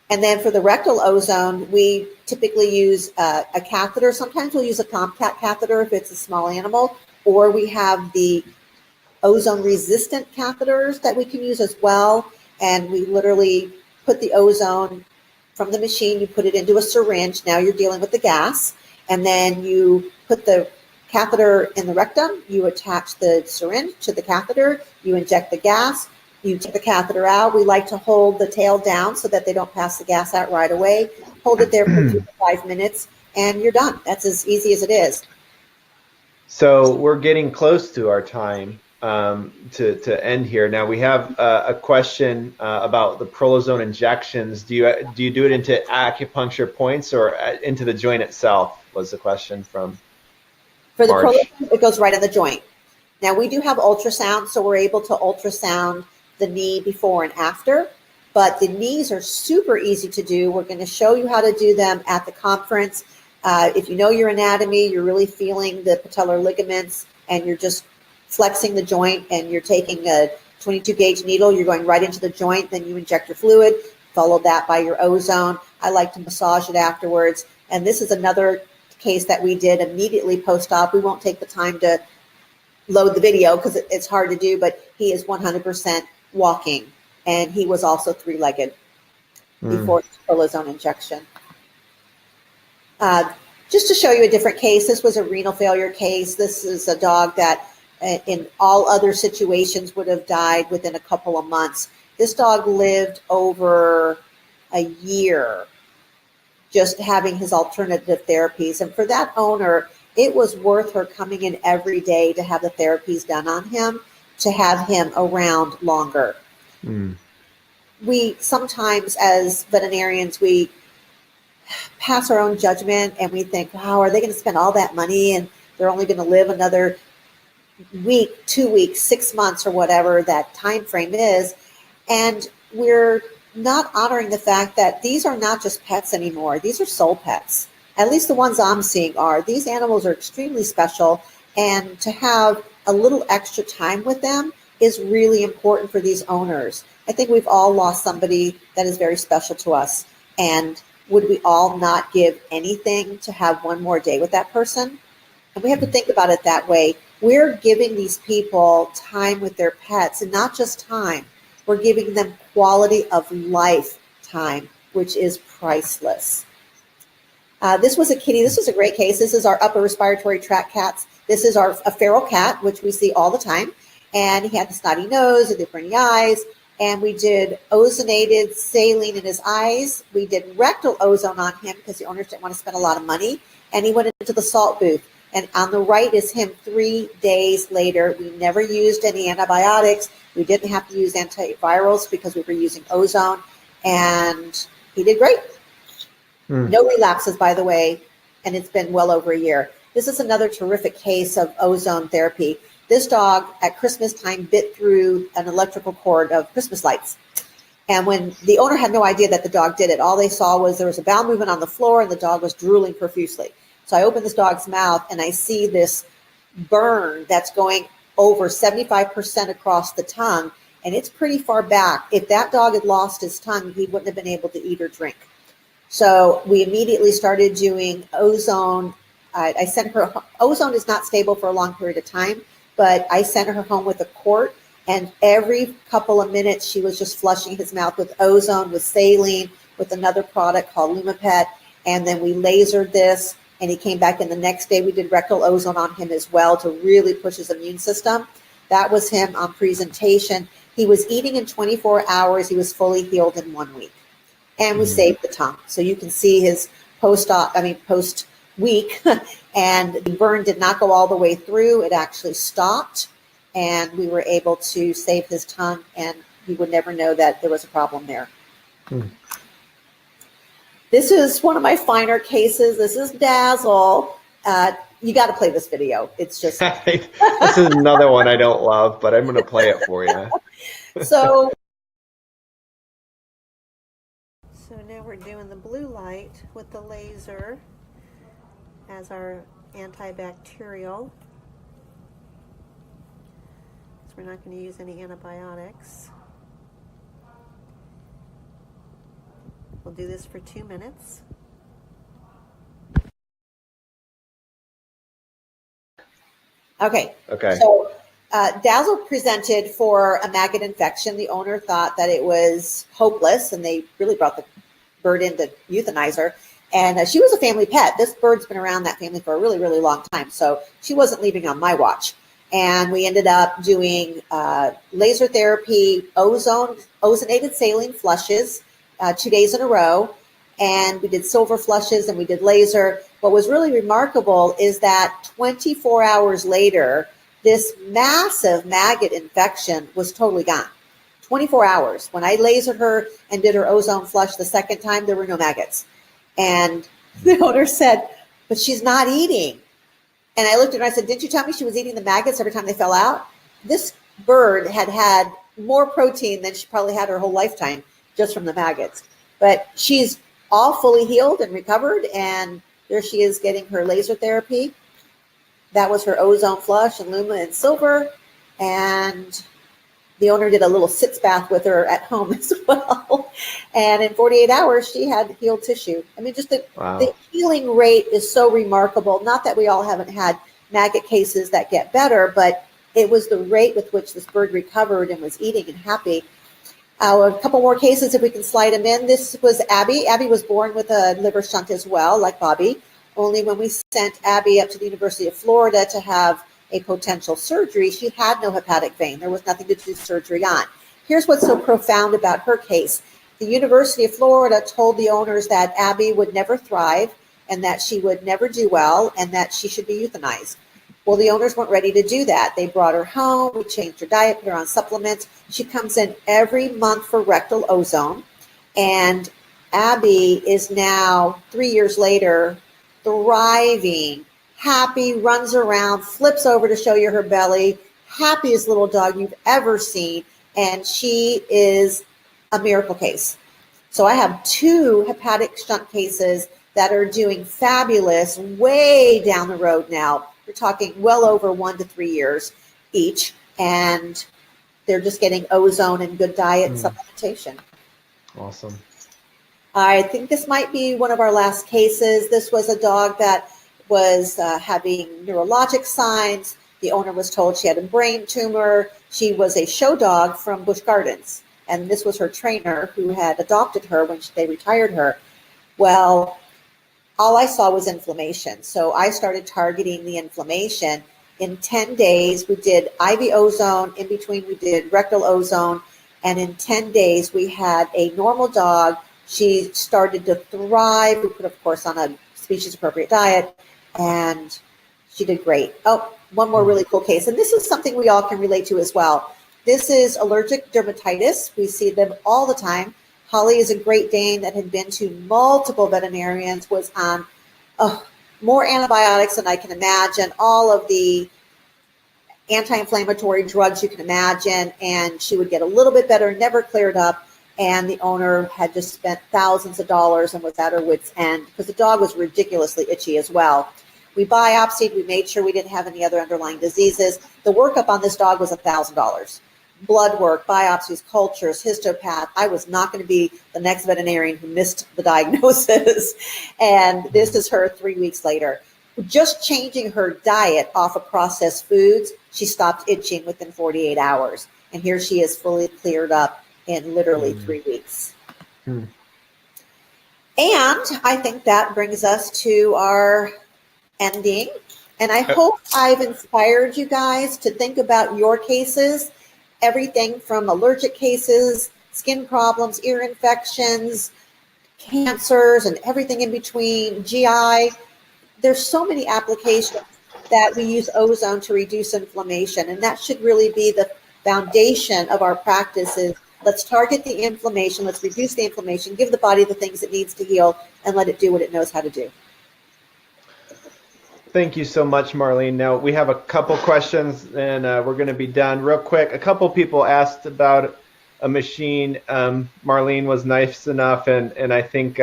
And then for the rectal ozone, we typically use a catheter. Sometimes we'll use a Tomcat catheter if it's a small animal, or we have the ozone resistant catheters that we can use as well. And we literally put the ozone from the machine, you put it into a syringe. Now you're dealing with the gas. And then you put the catheter in the rectum, you attach the syringe to the catheter, you inject the gas, you take the catheter out. We like to hold the tail down so that they don't pass the gas out right away. Hold it there for 2 to 5 minutes, and you're done. That's as easy as it is. So we're getting close to our time to end here. Now we have a question about the prolozone injections. Do you do it into acupuncture points or into the joint itself? Was the question from For the March. prolozone, it goes right in the joint. Now we do have ultrasound, so we're able to ultrasound the knee before and after. But the knees are super easy to do. We're going to show you how to do them at the conference. If you know your anatomy, you're really feeling the patellar ligaments, and you're just flexing the joint, and you're taking a 22 gauge needle, you're going right into the joint, then you inject your fluid, follow that by your ozone. I like to massage it afterwards. And this is another case that we did immediately post-op. We won't take the time to load the video because it's hard to do, but he is 100% walking, and he was also 3-legged before the prolozone injection. Just to show you a different case, this was a renal failure case. This is a dog that in all other situations would have died within a couple of months. This dog lived over a year just having his alternative therapies. And for that owner, it was worth her coming in every day to have the therapies done on him, to have him around longer. We sometimes, as veterinarians, we pass our own judgment and we think, wow, are they going to spend all that money and they're only going to live another week, 2 weeks, 6 months, or whatever that time frame is. And we're not honoring the fact that these are not just pets anymore. These are soul pets. At least the ones I'm seeing are. These animals are extremely special, and to have a little extra time with them is really important for these owners. I think we've all lost somebody that is very special to us, and would we all not give anything to have one more day with that person? And we have to think about it that way. We're giving these people time with their pets, and not just time. We're giving them quality of life time, which is priceless. This was a kitty. This was a great case. This is our upper respiratory tract cats. This is a feral cat, which we see all the time. And he had the snotty nose and the pretty eyes. And we did ozonated saline in his eyes. We did rectal ozone on him because the owners didn't want to spend a lot of money. And he went into the salt booth. And on the right is him 3 days later. We never used any antibiotics. We didn't have to use antivirals because we were using ozone. And he did great. No relapses, by the way, and it's been well over a year. This is another terrific case of ozone therapy. This dog at Christmas time bit through an electrical cord of Christmas lights. And when the owner had no idea that the dog did it, all they saw was there was a bowel movement on the floor and the dog was drooling profusely. So I open this dog's mouth and I see this burn that's going over 75% across the tongue, and it's pretty far back. If that dog had lost his tongue, he wouldn't have been able to eat or drink. So we immediately started doing ozone. I sent her, ozone is not stable for a long period of time, but I sent her home with a quart, and every couple of minutes she was just flushing his mouth with ozone, with saline, with another product called Lumipet, and then we lasered this, and he came back in the next day. We did rectal ozone on him as well to really push his immune system. That was him on presentation. He was eating in 24 hours. He was fully healed in 1 week. And we saved the tongue. So you can see his post week, and the burn did not go all the way through. It actually stopped, and we were able to save his tongue, and we would never know that there was a problem there. This is one of my finer cases. This is Dazzle. You got to play this video. It's just... This is another one I don't love, but I'm going to play it for you. So now we're doing the blue light with the laser as our antibacterial. So we're not going to use any antibiotics. We'll do this for 2 minutes. Okay. Okay. So Dazzle presented for a maggot infection. The owner thought that it was hopeless, and they really brought the bird in to euthanize her. And she was a family pet. This bird's been around that family for a really, really long time. So she wasn't leaving on my watch. And we ended up doing laser therapy, ozonated saline flushes 2 days in a row. And we did silver flushes and we did laser. What was really remarkable is that 24 hours later, this massive maggot infection was totally gone. 24 hours. When I lasered her and did her ozone flush the second time, there were no maggots. And the owner said, but she's not eating. And I looked at her and I said, didn't you tell me she was eating the maggots every time they fell out? This bird had had more protein than she probably had her whole lifetime just from the maggots. But she's all fully healed and recovered, and there she is getting her laser therapy. That was her ozone flush and Luma and silver. And the owner did a little sitz bath with her at home as well. And in 48 hours, she had healed tissue. I mean, just the healing rate is so remarkable. Not that we all haven't had maggot cases that get better, but it was the rate with which this bird recovered and was eating and happy. A couple more cases, if we can slide them in. This was Abby. Abby was born with a liver shunt as well, like Bobby. Only when we sent Abby up to the University of Florida to have a potential surgery, she had no hepatic vein. There was nothing to do surgery on. Here's what's so profound about her case. The University of Florida told the owners that Abby would never thrive and that she would never do well and that she should be euthanized. Well, the owners weren't ready to do that. They brought her home. We changed her diet, put her on supplements. She comes in every month for rectal ozone. And Abby is now, 3 years later, thriving, happy, runs around, flips over to show you her belly, happiest little dog you've ever seen. And she is a miracle case. So I have 2 hepatic shunt cases that are doing fabulous way down the road now. We're talking well over 1 to 3 years each, and they're just getting ozone and good diet and supplementation. Awesome. I think this might be one of our last cases. This was a dog that was having neurologic signs. The owner was told she had a brain tumor. She was a show dog from Busch Gardens, and this was her trainer who had adopted her when they retired her. Well, all I saw was inflammation. So I started targeting the inflammation. In 10 days, we did IV ozone. In between, we did rectal ozone. And in 10 days, we had a normal dog. She started to thrive. We put, of course, on a species-appropriate diet, and she did great. Oh, one more really cool case. And this is something we all can relate to as well. This is allergic dermatitis. We see them all the time. Holly is a Great Dane that had been to multiple veterinarians, was on more antibiotics than I can imagine, all of the anti-inflammatory drugs you can imagine, and she would get a little bit better, never cleared up, and the owner had just spent thousands of dollars and was at her wit's end because the dog was ridiculously itchy as well. We biopsied, we made sure we didn't have any other underlying diseases. The workup on this dog was $1,000. Blood work, biopsies, cultures, histopath. I was not going to be the next veterinarian who missed the diagnosis. And this is her 3 weeks later. Just changing her diet off of processed foods, she stopped itching within 48 hours. And here she is fully cleared up in literally 3 weeks. And I think that brings us to our ending. And I hope I've inspired you guys to think about your cases. Everything from allergic cases, skin problems, ear infections, cancers, and everything in between, GI. There's so many applications that we use ozone to reduce inflammation, and that should really be the foundation of our practices. Let's target the inflammation, let's reduce the inflammation, give the body the things it needs to heal, and let it do what it knows how to do. Thank you so much, Marlene. Now, we have a couple questions, and we're going to be done real quick. A couple people asked about a machine. Marlene was nice enough, and I think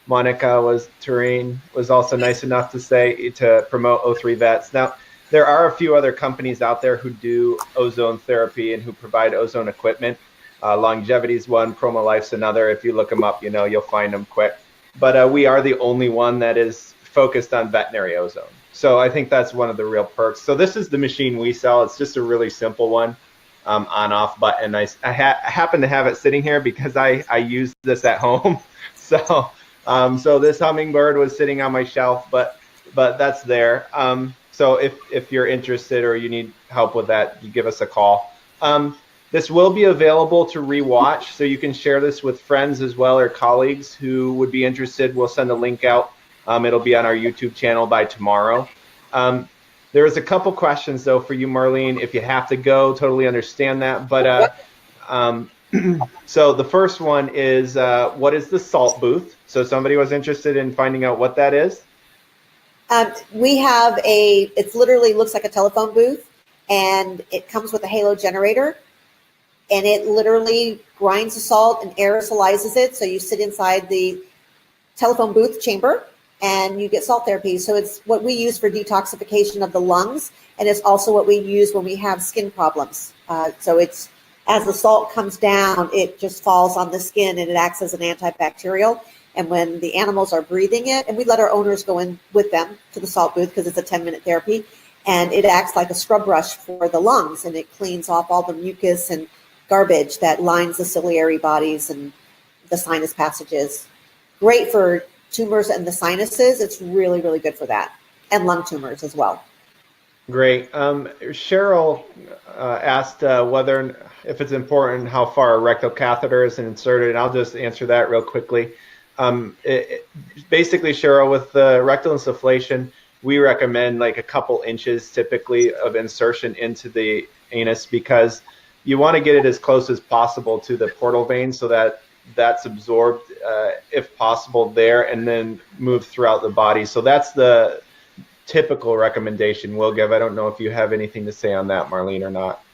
Monica Tureen was also nice enough to say to promote O3 Vets. Now, there are a few other companies out there who do ozone therapy and who provide ozone equipment. Longevity's one, Promo Life's another. If you look them up, you'll find them quick. But we are the only one that is focused on veterinary ozone. So I think that's one of the real perks. So this is the machine we sell. It's just a really simple one, on-off button. I happen to have it sitting here because I use this at home. So this hummingbird was sitting on my shelf, but that's there. So if you're interested or you need help with that, you give us a call. This will be available to rewatch, so you can share this with friends as well or colleagues who would be interested. We'll send a link out. It'll be on our YouTube channel by tomorrow. There was a couple questions, though, for you, Marlene. If you have to go, totally understand that. But so the first one is, what is the salt booth? So somebody was interested in finding out what that is. We have it literally looks like a telephone booth, and it comes with a halo generator, and it literally grinds the salt and aerosolizes it. So you sit inside the telephone booth chamber and you get salt therapy. So it's what we use for detoxification of the lungs, and it's also what we use when we have skin problems. So it's, as the salt comes down, it just falls on the skin and it acts as an antibacterial. And when the animals are breathing it, and we let our owners go in with them to the salt booth because it's a 10-minute therapy, and it acts like a scrub brush for the lungs, and it cleans off all the mucus and garbage that lines the ciliary bodies and the sinus passages. Great for tumors and the sinuses. It's really, really good for that, and lung tumors as well. Great. Cheryl asked if it's important how far a rectal catheter is inserted, and I'll just answer that real quickly. Basically, Cheryl, with the rectal insufflation, we recommend like a couple inches typically of insertion into the anus, because you want to get it as close as possible to the portal vein so that that's absorbed, if possible, there, and then move throughout the body. So that's the typical recommendation we'll give. I don't know if you have anything to say on that, Marlene, or not.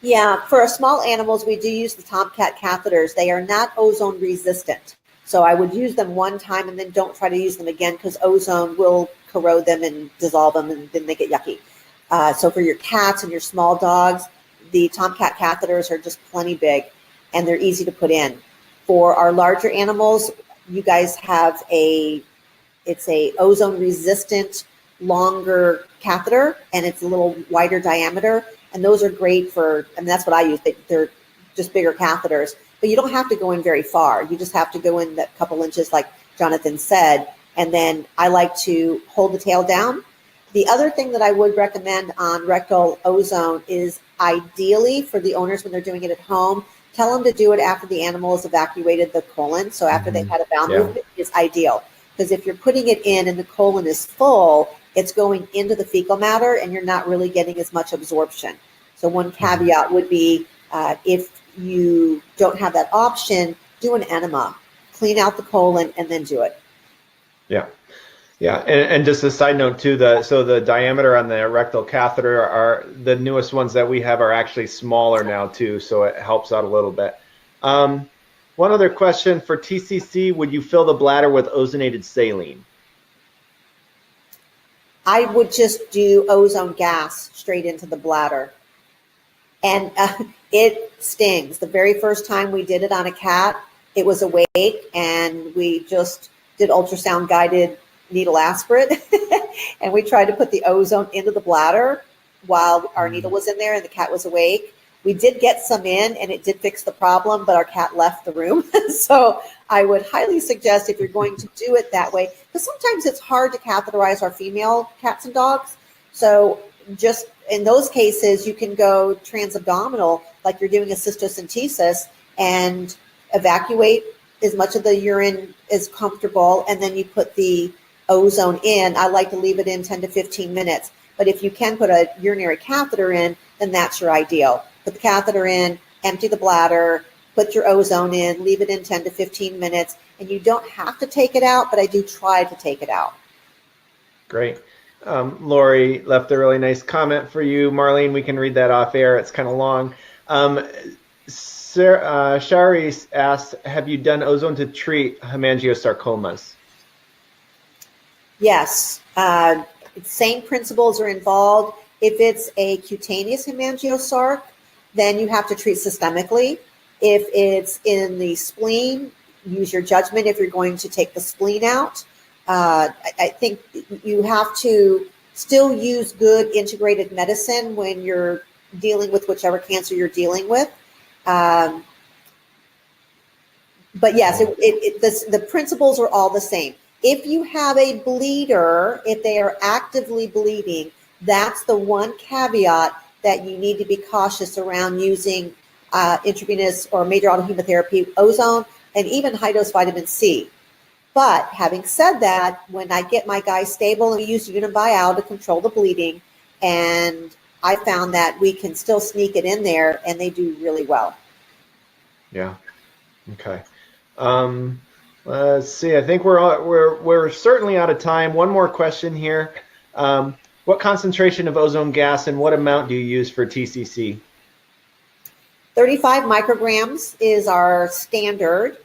Yeah, for our small animals, we do use the Tomcat catheters. They are not ozone resistant. So I would use them one time and then don't try to use them again, because ozone will corrode them and dissolve them, and then they get yucky. So for your cats and your small dogs, the Tomcat catheters are just plenty big, and they're easy to put in. For our larger animals, you guys have it's a ozone resistant, longer catheter, and it's a little wider diameter. And those are great for, and that's what I use. They're just bigger catheters, but you don't have to go in very far. You just have to go in that couple inches, like Jonathan said. And then I like to hold the tail down. The other thing that I would recommend on rectal ozone is, ideally for the owners when they're doing it at home, tell them to do it after the animal has evacuated the colon. So after they've had a bowel movement is ideal. Because if you're putting it in and the colon is full, it's going into the fecal matter and you're not really getting as much absorption. So one caveat would be, if you don't have that option, do an enema. Clean out the colon and then do it. Yeah. Yeah, and just a side note too, the diameter on the rectal catheter, are the newest ones that we have are actually smaller now too, so it helps out a little bit. One other question for TCC: would you fill the bladder with ozonated saline? I would just do ozone gas straight into the bladder, and it stings. The very first time we did it on a cat, it was awake, and we just did ultrasound guided needle aspirate and we tried to put the ozone into the bladder while our needle was in there and the cat was awake. We did get some in and it did fix the problem, but our cat left the room. So I would highly suggest, if you're going to do it that way, because sometimes it's hard to catheterize our female cats and dogs. So just in those cases, you can go transabdominal, like you're doing a cystocentesis, and evacuate as much of the urine as comfortable, and then you put the ozone in. I like to leave it in 10 to 15 minutes. But if you can put a urinary catheter in, then that's your ideal. Put the catheter in, empty the bladder, put your ozone in, leave it in 10 to 15 minutes, and you don't have to take it out, but I do try to take it out. Great. Lori left a really nice comment for you. Marlene, we can read that off air. It's kind of long. Shari asked, have you done ozone to treat hemangiosarcomas? Yes. Same principles are involved. If it's a cutaneous hemangiosarc, then you have to treat systemically. If it's in the spleen, use your judgment if you're going to take the spleen out. I think you have to still use good integrated medicine when you're dealing with whichever cancer you're dealing with. But yes, the principles are all the same. If you have a bleeder, if they are actively bleeding, that's the one caveat that you need to be cautious around using intravenous or major autohemotherapy, ozone, and even high-dose vitamin C. But having said that, when I get my guys stable, we use Unibial to control the bleeding, and I found that we can still sneak it in there, and they do really well. Yeah. Okay. Let's see. I think we're certainly out of time. One more question here. What concentration of ozone gas and what amount do you use for TCC? 35 micrograms is our standard,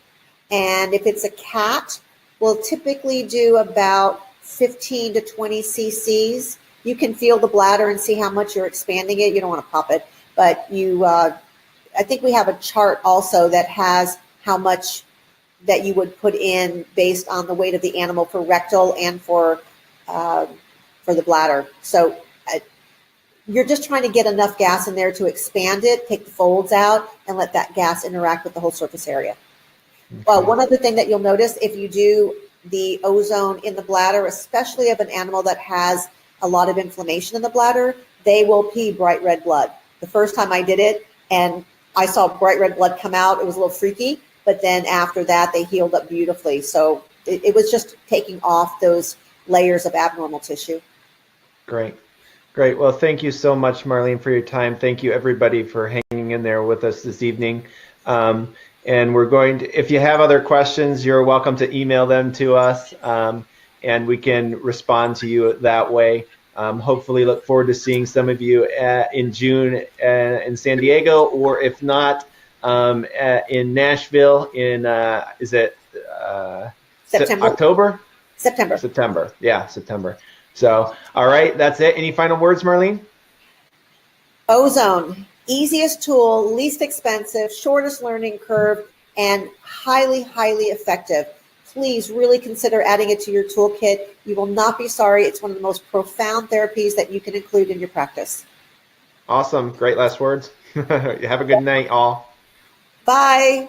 and if it's a cat, we'll typically do about 15 to 20 cc's. You can feel the bladder and see how much you're expanding it. You don't want to pop it, but I think we have a chart also that has how much that you would put in based on the weight of the animal for rectal and for the bladder. So you're just trying to get enough gas in there to expand it, take the folds out, and let that gas interact with the whole surface area. Well, one other thing that you'll notice if you do the ozone in the bladder, especially of an animal that has a lot of inflammation in the bladder, they will pee bright red blood. The first time I did it and I saw bright red blood come out, it was a little freaky, but then after that they healed up beautifully. So it was just taking off those layers of abnormal tissue. Great. Great. Well, thank you so much, Marlene, for your time. Thank you, everybody, for hanging in there with us this evening. And we're going to, if you have other questions, you're welcome to email them to us, and we can respond to you that way. Hopefully look forward to seeing some of you in June in San Diego, or if not, in Nashville in, is it September. October? September. September. Yeah, September. So, all right, that's it. Any final words, Marlene? Ozone, easiest tool, least expensive, shortest learning curve, and highly, highly effective. Please really consider adding it to your toolkit. You will not be sorry. It's one of the most profound therapies that you can include in your practice. Awesome. Great last words. Have a good night, all. Bye.